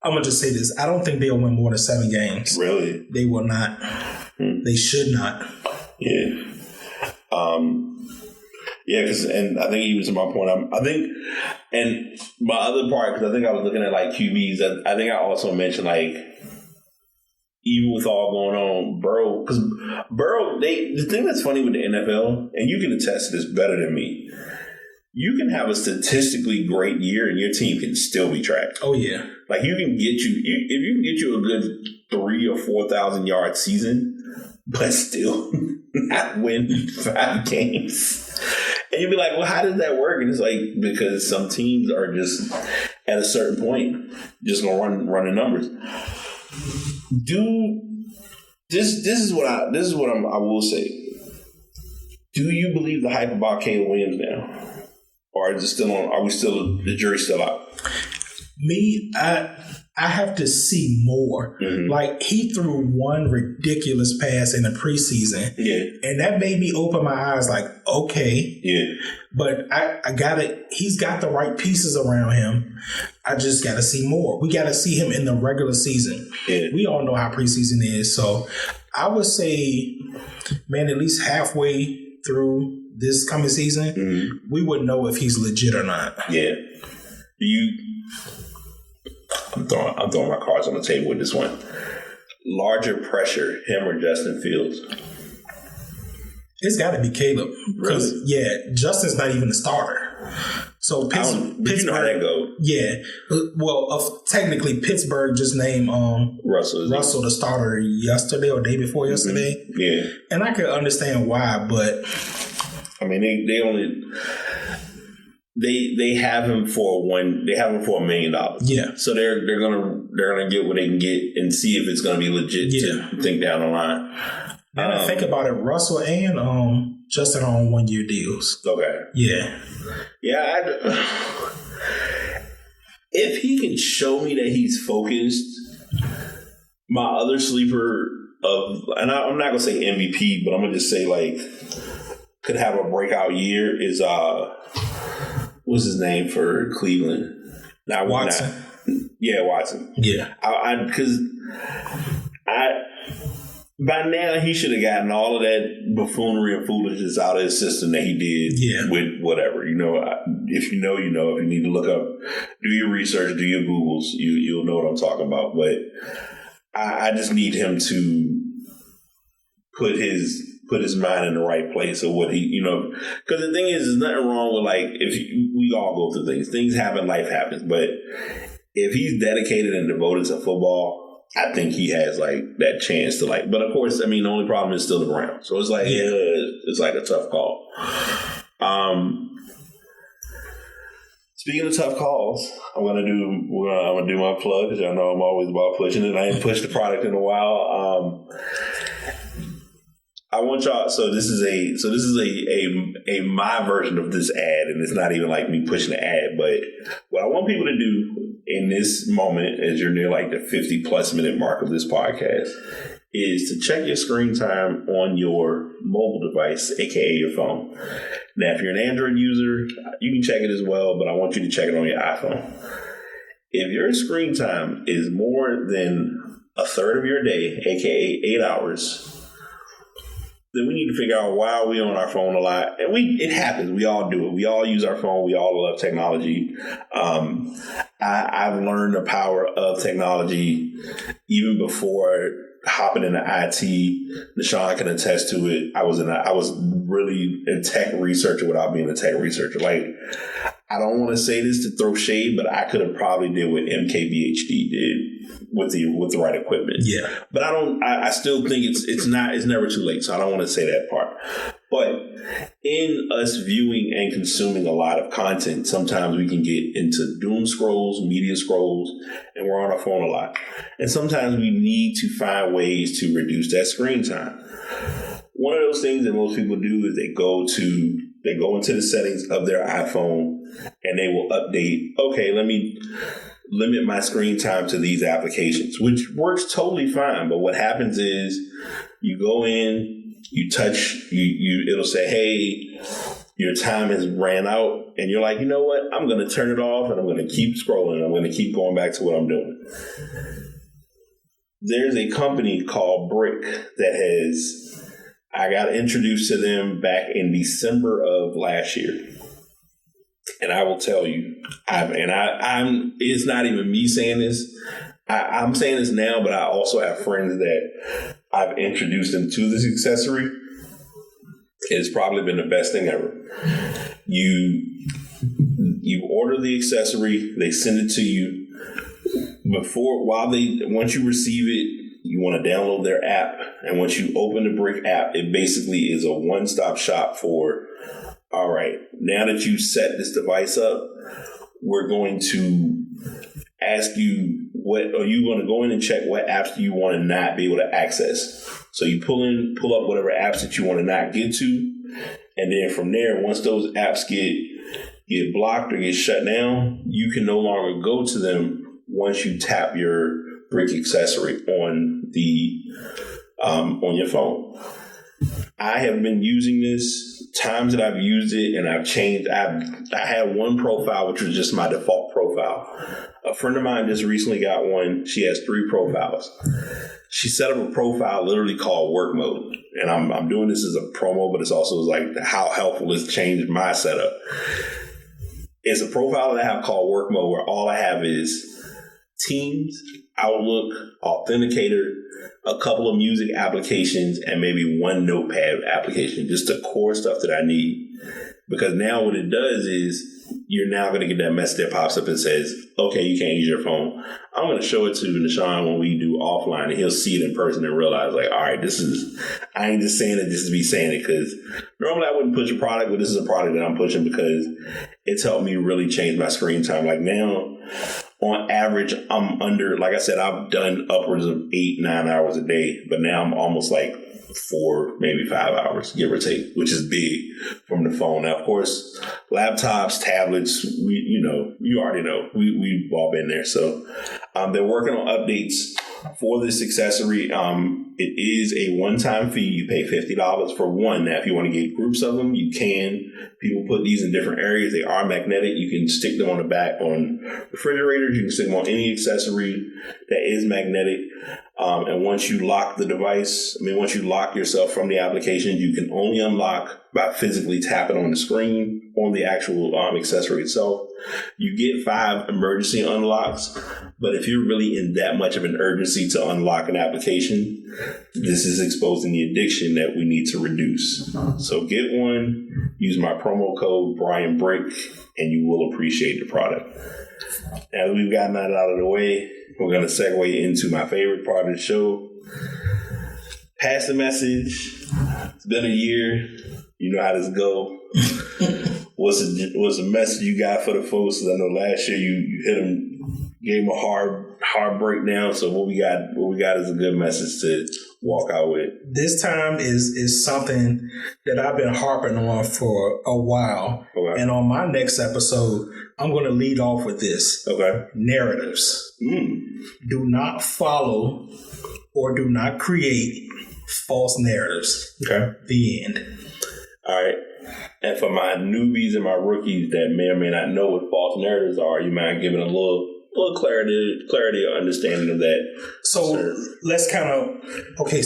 Speaker 3: I'm going to just say this. I don't think they'll win more than 7 games. Really? They will not. They should not. Yeah. Yeah, and I think even to my point, and my other part, because I think I was looking at like QBs, I think I also mentioned like, even with all going on, Burrow, because Burrow, the thing that's funny with the NFL, and you can attest to this better than me, you can have a statistically great year and your team can still be tracked. Oh yeah, like if you can get you a good 3,000 or 4,000 yard season, but still not win 5 games, and you'd be like, well, how does that work? And it's like because some teams are just at a certain point just gonna run the numbers. This is what I will say. Do you believe the hype about Caleb Williams now? Or is it still on? Are we still the jury's still out?
Speaker 2: Me, I have to see more. Like, he threw one ridiculous pass in the preseason.
Speaker 3: Yeah.
Speaker 2: And that made me open my eyes like, okay.
Speaker 3: Yeah.
Speaker 2: But I gotta, he's got the right pieces around him. I just gotta see more. We gotta see him in the regular season.
Speaker 3: Yeah.
Speaker 2: We all know how preseason is. So I would say, man, at least halfway through this coming season, we would know if he's legit or not.
Speaker 3: Yeah. I'm throwing my cards on the table with this one. Larger pressure, him or Justin Fields?
Speaker 2: It's got to be Caleb. Because,
Speaker 3: Really?
Speaker 2: yeah, Justin's not even the starter. So Pittsburgh,
Speaker 3: you know how that goes.
Speaker 2: Yeah. Well, technically, Pittsburgh just named Russell the starter yesterday or day before yesterday.
Speaker 3: Yeah. And
Speaker 2: I could understand why, but
Speaker 3: I mean, they have him for $1 million.
Speaker 2: Yeah.
Speaker 3: So they're gonna get what they can get and see if it's gonna be legit to think down the line.
Speaker 2: And I think about it, Russell and Justin are on 1-year deals.
Speaker 3: Okay.
Speaker 2: Yeah.
Speaker 3: Yeah. If he can show me that he's focused, my other sleeper and I'm not gonna say MVP, but I'm gonna just say like could have a breakout year is what's his name for Cleveland?
Speaker 2: Watson.
Speaker 3: Watson.
Speaker 2: Yeah.
Speaker 3: Because by now he should have gotten all of that buffoonery and foolishness out of his system that he did with whatever. You know, if you know, you know. If you need to look up, do your research, do your Googles, you'll know what I'm talking about. But I just need him to put his mind in the right place of what he, you know, because the thing is, there's nothing wrong with like, we all go through things happen, life happens. But if he's dedicated and devoted to football, I think he has like that chance to like, but of course, I mean, the only problem is still the Browns. So it's like, it's like a tough call. Speaking of tough calls, I'm gonna do my plug because y'all know I'm always about pushing it. I ain't pushed the product in a while. I want y'all. So this is a my version of this ad, and it's not even like me pushing the ad. But what I want people to do in this moment, as you're near like the 50+ minute mark of this podcast, is to check your screen time on your mobile device, aka your phone. Now, if you're an Android user, you can check it as well, but I want you to check it on your iPhone. If your screen time is more than a third of your day, aka 8 hours, then we need to figure out why are we on our phone a lot. And it happens. We all do it. We all use our phone. We all love technology. I've learned the power of technology even before hopping into IT. Nahshon can attest to it. I was really a tech researcher without being a tech researcher. Like, I don't want to say this to throw shade, but I could have probably did what MKBHD did with the right equipment. Yeah. But I still think it's never too late. So I don't want to say that part. But in us viewing and consuming a lot of content, sometimes we can get into doom scrolls, media scrolls, and we're on our phone a lot. And sometimes we need to find ways to reduce that screen time. One of those things that most people do is they go into the settings of their iPhone and they will update, okay, let me limit my screen time to these applications, which works totally fine. But what happens is you go in, you touch, it'll say, hey, your time has ran out. And you're like, you know what? I'm going to turn it off and I'm going to keep scrolling. I'm going to keep going back to what I'm doing. There's a company called Brick that I got introduced to them back in December of last year. And I will tell you, it's not even me saying this. I'm saying this now, but I also have friends that I've introduced them to this accessory. It's probably been the best thing ever. You order the accessory, they send it to you. Once you receive it, you want to download their app. And once you open the Brick app, it basically is a one-stop shop for, all right, now that you set this device up, we're going to ask you are you going to go in and check what apps do you want to not be able to access. So you pull up whatever apps that you want to not get to. And then from there, once those apps get get blocked or get shut down, you can no longer go to them once you tap your brick accessory on the on your phone. I have been using this times that I've used it, and I've changed. I had one profile, which was just my default profile. A friend of mine just recently got one. She has 3 profiles. She set up a profile literally called work mode. And I'm doing this as a promo, but it's also like how helpful it's changed my setup. It's a profile that I have called work mode where all I have is Teams, Outlook, Authenticator, a couple of music applications, and maybe one notepad application, just the core stuff that I need. Because now what it does is you're now going to get that message that pops up and says, okay, you can't use your phone. I'm going to show it to Nahshon when we do offline, and he'll see it in person and realize, like, all right, I ain't just saying it just to be saying it, because normally I wouldn't push a product, but this is a product that I'm pushing because it's helped me really change my screen time. Like now, on average, I'm under, like I said, I've done upwards of 8-9 hours a day, but now I'm almost like 4, maybe 5 hours, give or take, which is big from the phone. Now, of course, laptops, tablets, you already know, we've all been there. So they're working on updates for this accessory. It is a one-time fee. You pay $50 for one. Now, if you want to get groups of them, you can. People put these in different areas. They are magnetic. You can stick them on the back on refrigerators. You can stick them on any accessory that is magnetic. And once you lock the device, once you lock yourself from the application, you can only unlock by physically tapping on the screen on the actual accessory itself. You get 5 emergency unlocks, but if you're really in that much of an urgency to unlock an application, this is exposing the addiction that we need to reduce. So get one, use my promo code Bryan Brick, and you will appreciate the product. Now that we've gotten that out of the way, we're going to segue into my favorite part of the show. Pass the message. It's been a year. You know how this go. What's the message you got for the folks? I know last year you hit them, gave them a hard breakdown. So what we got is a good message to walk out with.
Speaker 2: This time is something that I've been harping on for a while. Okay. And on my next episode, I'm going to lead off with this.
Speaker 3: Okay.
Speaker 2: Narratives. Do not follow or do not create false narratives. Okay. The end.
Speaker 3: All right. And for my newbies and my rookies that may or may not know what false narratives are, you mind giving a little clarity or understanding of that?
Speaker 2: So let's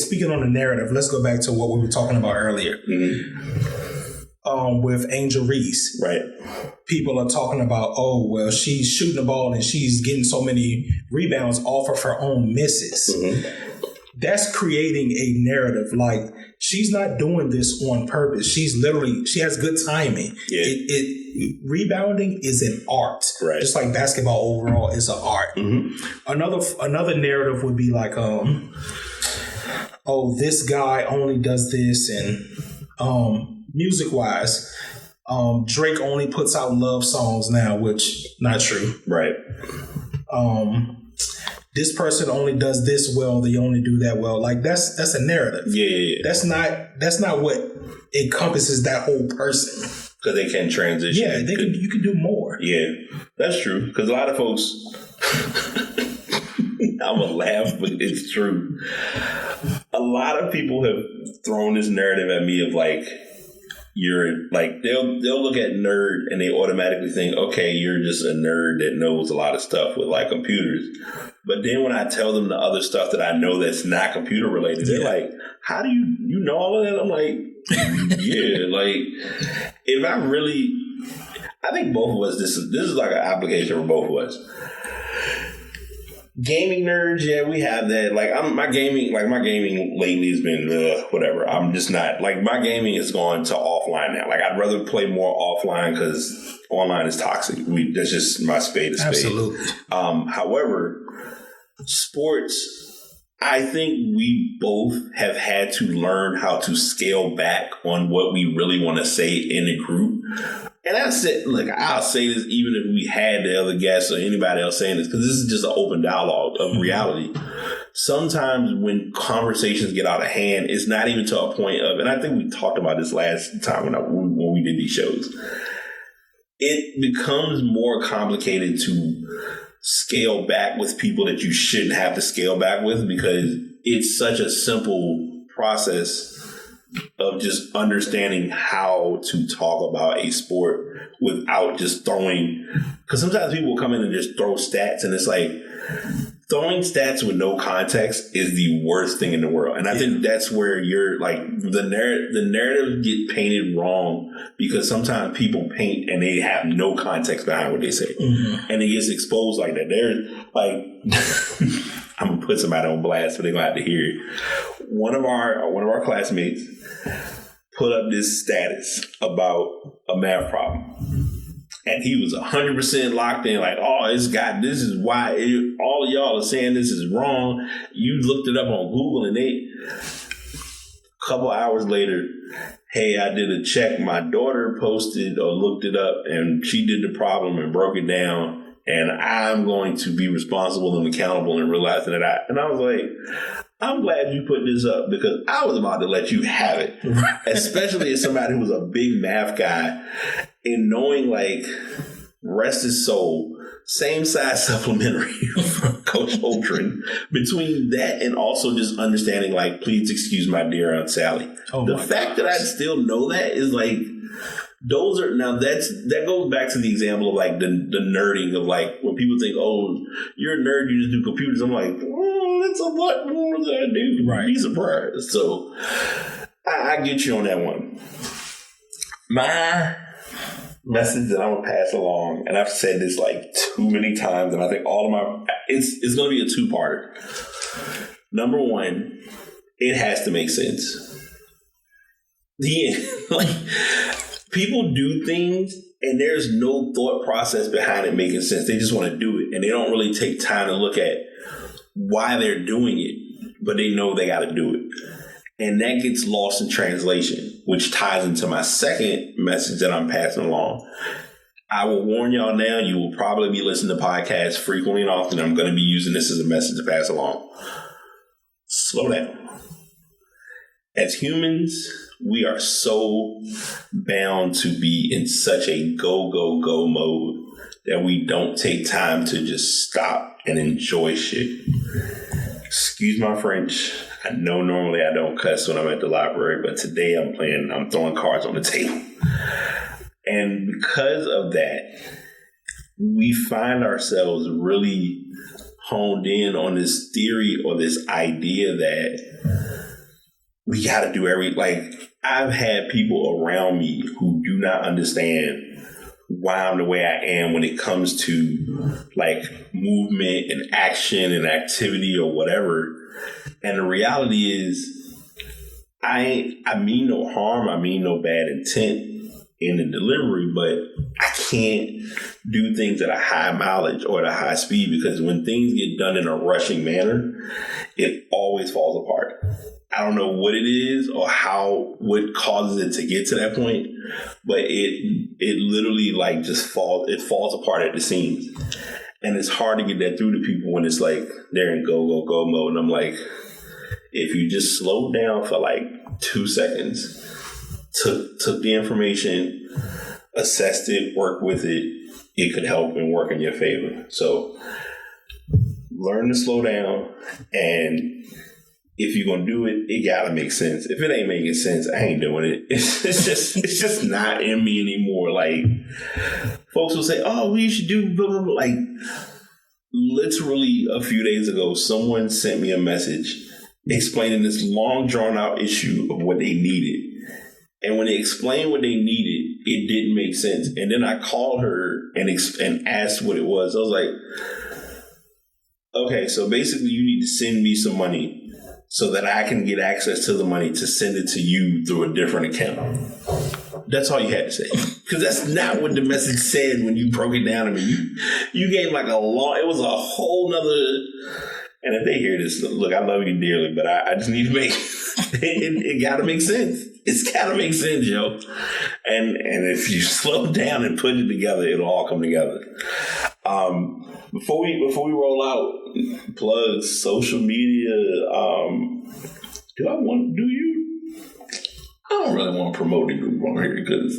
Speaker 2: speaking on the narrative, let's go back to what we were talking about earlier. With Angel Reese.
Speaker 3: Right.
Speaker 2: People are talking about, oh, well, she's shooting the ball and she's getting so many rebounds off of her own misses. Mm-hmm. That's creating a narrative. Like, she's not doing this on purpose. She has good timing. Yeah. Rebounding is an art. Right. Just like basketball overall is an art. Mm-hmm. Another narrative would be like, this guy only does this, and music wise, Drake only puts out love songs now, which not true.
Speaker 3: Right.
Speaker 2: This person only does this well. They only do that well. Like that's a narrative.
Speaker 3: Yeah.
Speaker 2: That's not what encompasses that whole person.
Speaker 3: Because they can transition.
Speaker 2: Yeah, you can do more.
Speaker 3: Yeah, that's true. Because a lot of folks, I'm gonna laugh, but it's true. A lot of people have thrown this narrative at me of like, you're like, they'll look at nerd and they automatically think, okay, you're just a nerd that knows a lot of stuff with like computers. But then when I tell them the other stuff that I know that's not computer related, they're like, how do you know all of that? I'm like, yeah, like I think both of us, this is like an application for both of us. Gaming nerds, yeah, we have that. Like my gaming lately has been whatever. I'm just not like, my gaming has gone to offline now. Like I'd rather play more offline because online is toxic. That's just my spade to spade.
Speaker 2: Absolutely.
Speaker 3: However, sports, I think we both have had to learn how to scale back on what we really want to say in a group. And I said, look, I'll say this even if we had the other guests or anybody else saying this, because this is just an open dialogue of reality. Sometimes when conversations get out of hand, it's not even to a point of, and I think we talked about this last time when we did these shows. it becomes more complicated to scale back with people that you shouldn't have to scale back with, because it's such a simple process of just understanding how to talk about a sport without just throwing, because sometimes people will come in and just throw stats, and it's like, throwing stats with no context is the worst thing in the world. And I think that's where you're like, the narrative get painted wrong, because sometimes people paint and they have no context behind what they say. Mm-hmm. And it gets exposed like that. They're like, I'm going to put somebody on blast, so they're going to have to hear it. One of our classmates put up this status about a math problem. And he was 100% locked in, like, oh, this is why all of y'all are saying this is wrong. You looked it up on Google, and a couple hours later, hey, I did a check. My daughter posted or looked it up, and she did the problem and broke it down. And I'm going to be responsible and accountable, and realizing that I was like, I'm glad you put this up, because I was about to let you have it, especially as somebody who was a big math guy, and knowing, like, rest his soul, same size supplementary from Coach Holtron. Between that and also just understanding, like, please excuse my dear Aunt Sally. Oh, the fact that I still know that is like, those are, now that goes back to the example of like the nerding of like, when people think, oh, you're a nerd, you just do computers. I'm like, oh, that's a lot more than I do. Right. Be surprised. So I get you on that one. My message that I'm gonna pass along, and I've said this like too many times, and I think it's gonna be a two-parter. Number one, it has to make sense. Like, people do things and there's no thought process behind it making sense. They just want to do it, and they don't really take time to look at why they're doing it, but they know they got to do it. And that gets lost in translation, which ties into my second message that I'm passing along. I will warn y'all now, you will probably be listening to podcasts frequently and often. I'm going to be using this as a message to pass along. Slow down. As humans, we are so bound to be in such a go, go, go mode that we don't take time to just stop and enjoy shit. Excuse my French. I know normally I don't cuss when I'm at the library, but today I'm throwing cards on the table. And because of that, we find ourselves really honed in on this theory or this idea that we got to do I've had people around me who do not understand why I'm the way I am when it comes to like movement and action and activity or whatever. And the reality is, I mean no harm, I mean no bad intent in the delivery, but I can't do things at a high mileage or at a high speed, because when things get done in a rushing manner, it always falls apart. I don't know what it is or what causes it to get to that point, but it literally like just falls apart at the seams. And it's hard to get that through to people when it's like they're in go, go, go mode. And I'm like, if you just slow down for like 2 seconds, took the information, assessed it, worked with it, it could help and work in your favor. So learn to slow down, and if you're gonna do it, it gotta make sense. If it ain't making sense, I ain't doing it. It's just not in me anymore. Like, folks will say, "Oh, we should do blah blah blah." Like, literally a few days ago, someone sent me a message explaining this long drawn out issue of what they needed, and when they explained what they needed, it didn't make sense. And then I called her and asked what it was. I was like, "Okay, so basically, you need to send me some money so that I can get access to the money to send it to you through a different account." That's all you had to say. Because that's not what the message said when you broke it down to me. You gave like it was a whole nother, and if they hear this, look, I love you dearly, but I just need to make, it gotta make sense. It's gotta make sense, yo. And if you slow down and put it together, it'll all come together. Before we roll out, plugs, social media. I don't really want to promote the group on here because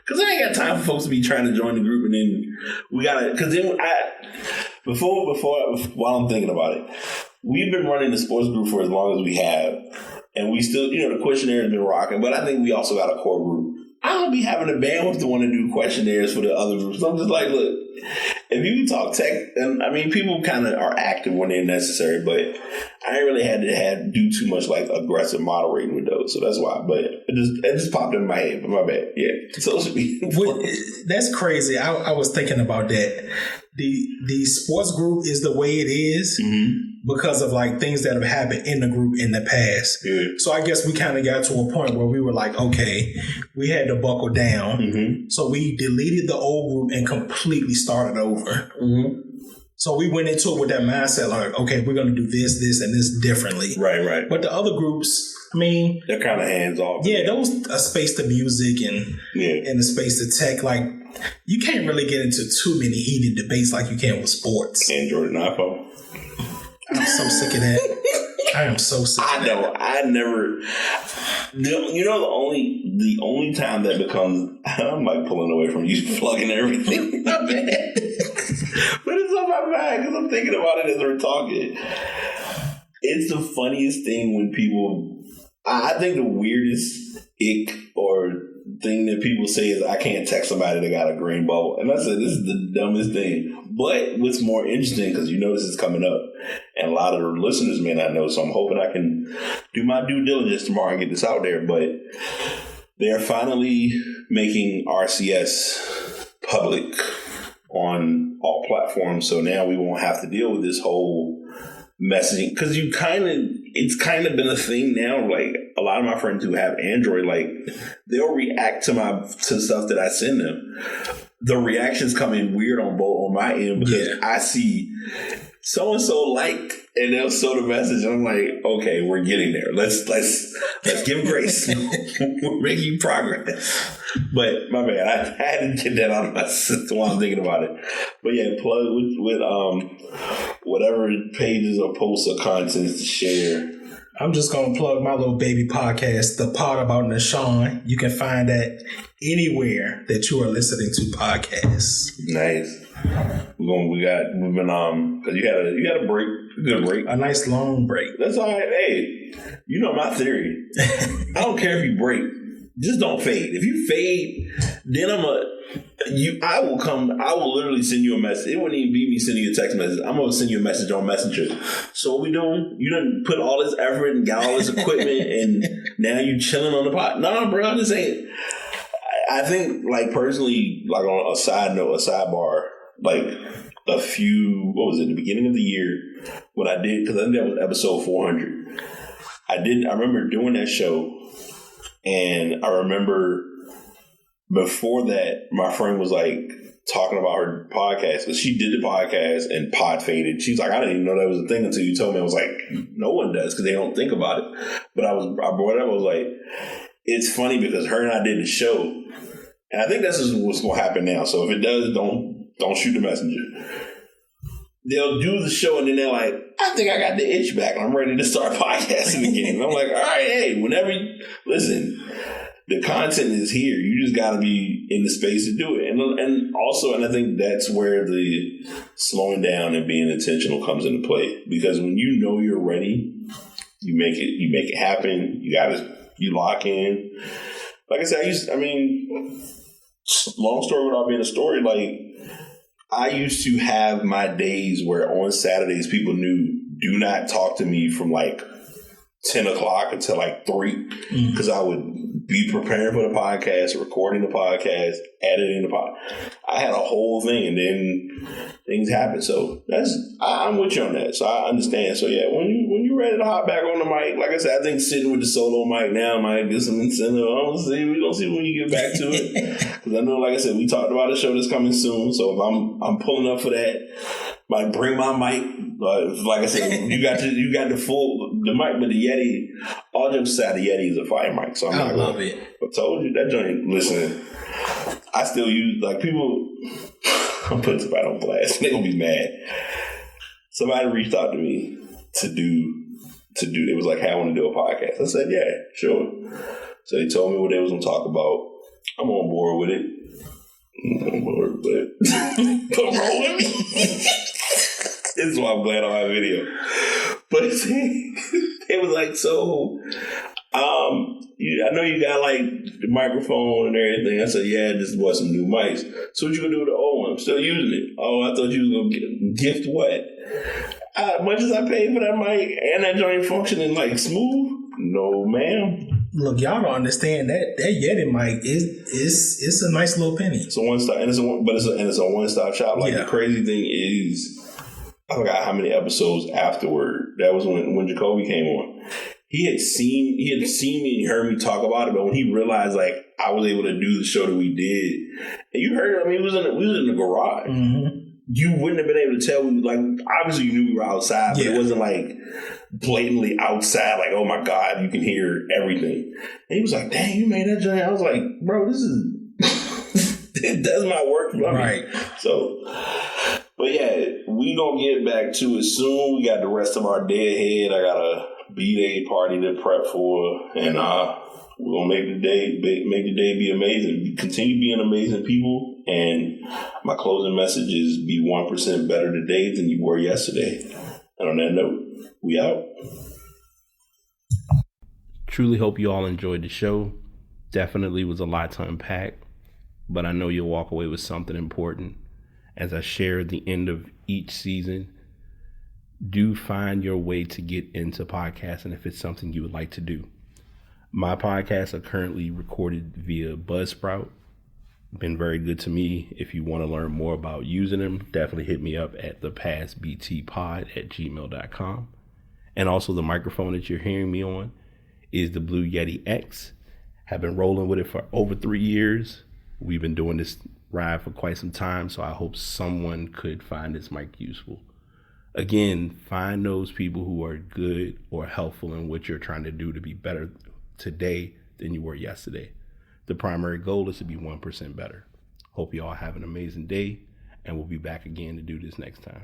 Speaker 3: Because I ain't got time for folks to be trying to join the group, and then we gotta. Because then while I'm thinking about it, we've been running the sports group for as long as we have, and we still, the questionnaire has been rocking. But I think we also got a core group. I don't be having the bandwidth to want to do questionnaires for the other groups. I'm just like, look, if you can talk tech, and I mean, people kind of are active when they're necessary, but I ain't really had to do too much like aggressive moderating with those. So that's why. But it just popped in my head. But my bad. Yeah. Social media.
Speaker 2: That's crazy. I was thinking about that. The sports group is the way it is because of like things that have happened in the group in the past. Yeah. So I guess we kind of got to a point where we were like, okay, we had to buckle down. So we deleted the old group and completely started over. So we went into it with that mindset like, okay, we're going to do this, and this differently. Right. But the other groups, I mean,
Speaker 3: they're kind of hands off.
Speaker 2: Yeah, there was a space to music and a space to tech. Like, you can't really get into too many heated debates like you can with sports.
Speaker 3: Android and iPhone.
Speaker 2: I'm so sick of that. I am so sick of that.
Speaker 3: I know. I never. The only time that becomes, I'm like pulling away from you, plugging everything. My bad. But it's on my mind because I'm thinking about it as we're talking. It's the funniest thing when people. I think the weirdest ick or thing that people say is I can't text somebody that got a green bubble. And I said, this is the dumbest thing. But what's more interesting, because this is coming up, and a lot of the listeners may not know, so I'm hoping I can do my due diligence tomorrow and get this out there. But they're finally making RCS public on all platforms. So now we won't have to deal with this whole messaging, because it's kind of been a thing now. Like a lot of my friends who have Android, like they'll react to stuff that I send them. The reactions come in weird on my end because I see so and so and they'll show the message. And I'm like, okay, we're getting there. Let's give grace. We're making progress. But my bad, I had to get that out of my system while I'm thinking about it. But yeah, plug with whatever pages or posts or content to share.
Speaker 2: I'm just going to plug my little baby podcast, The Pod About Nahshon. You can find that anywhere that you are listening to podcasts.
Speaker 3: Nice. We've been because you had a break, a good break,
Speaker 2: a nice long break.
Speaker 3: That's all right. Hey, you know my theory. I don't care if you break, just don't fade. If you fade, then I will literally send you a message. It wouldn't even be me sending you a text message. I'm gonna send you a message on Messenger. So what we doing? You done put all this effort and got all this equipment, and now you chilling on the pot. Nah, bro, this ain't. I think, like, personally, like on a sidebar, like what was it, the beginning of the year when I did, because I think that was episode 400. I remember doing that show, and I remember before that, my friend was like talking about her podcast, because she did the podcast and pod faded. She's like, I didn't even know that was a thing until you told me. I was like, no one does, because they don't think about it. But I brought it up. I was like, it's funny because her and I did the show, and I think this is what's going to happen now. So if it does, don't shoot the messenger. They'll do the show, and then they're like, I think I got the itch back, and I'm ready to start podcasting again. And I'm like, all right, hey, listen, the content is here. You just got to be in the space to do it. And I think that's where the slowing down and being intentional comes into play. Because when you know you're ready, you make it happen. You lock in. Like I said, long story without being a story, like, I used to have my days where on Saturdays people knew, do not talk to me from like 10 o'clock until like 3, because I would be preparing for the podcast, recording the podcast, editing the podcast. I had a whole thing, and then things happen. So I'm with you on that. So I understand. So yeah, when you're ready to hop back on the mic, like I said, I think sitting with the solo mic now might get some incentive. We're gonna see when you get back to it. Because I know, like I said, we talked about a show that's coming soon. So if I'm pulling up for that, might bring my mic. Like I said, you got the mic, but the Yeti. All jokes aside, the Yeti is a fire mic. So I love it. I told you that joint. Listen, I still use, like, people. I'm putting somebody on blast. They're gonna be mad. Somebody reached out to me to do. It was like, hey, I want to do a podcast. I said, yeah, sure. So they told me what they was gonna talk about. I'm on board with it. I'm on board, but come roll with me. This is why I'm glad on my video. But it was like, so, I know you got like the microphone and everything. I said, yeah, this bought some new mics. So what you gonna do with the old one? I'm still using it. Oh, I thought you was gonna gift what? Much as I paid for that mic and that joint functioning like smooth, no ma'am.
Speaker 2: Look, y'all don't understand that Yeti mic is a nice little penny.
Speaker 3: It's a one stop, and it's a one stop shop. Like the crazy thing is, I forgot how many episodes afterward. That was when Jacoby came on. He had seen me and heard me talk about it, but when he realized like I was able to do the show that we did, and you heard, I mean, we was in the garage. Mm-hmm. You wouldn't have been able to tell. Like, obviously you knew we were outside, but it wasn't like blatantly outside. Like, oh my God, you can hear everything. And he was like, "Dang, you made that joint." I was like, "Bro, this is it does my work for me." Right. So, but yeah, we gonna get back to it soon. We got the rest of our day ahead. I got a B-Day party to prep for, and we're gonna make the day be amazing. Continue being amazing people. And my closing message is: be 1% better today than you were yesterday. And on that note, we out.
Speaker 1: Truly hope you all enjoyed the show. Definitely was a lot to unpack, but I know you'll walk away with something important. As I share at the end of each season, do find your way to get into podcasting if it's something you would like to do. My podcasts are currently recorded via Buzzsprout. Been very good to me. If you want to learn more about using them, definitely hit me up at thepastbtpod@gmail.com. And also the microphone that you're hearing me on is the Blue Yeti X. Have been rolling with it for over 3 years. We've been doing this ride for quite some time, so I hope someone could find this mic useful. Again, find those people who are good or helpful in what you're trying to do to be better today than you were yesterday. The primary goal is to be 1% better. Hope you all have an amazing day, and we'll be back again to do this next time.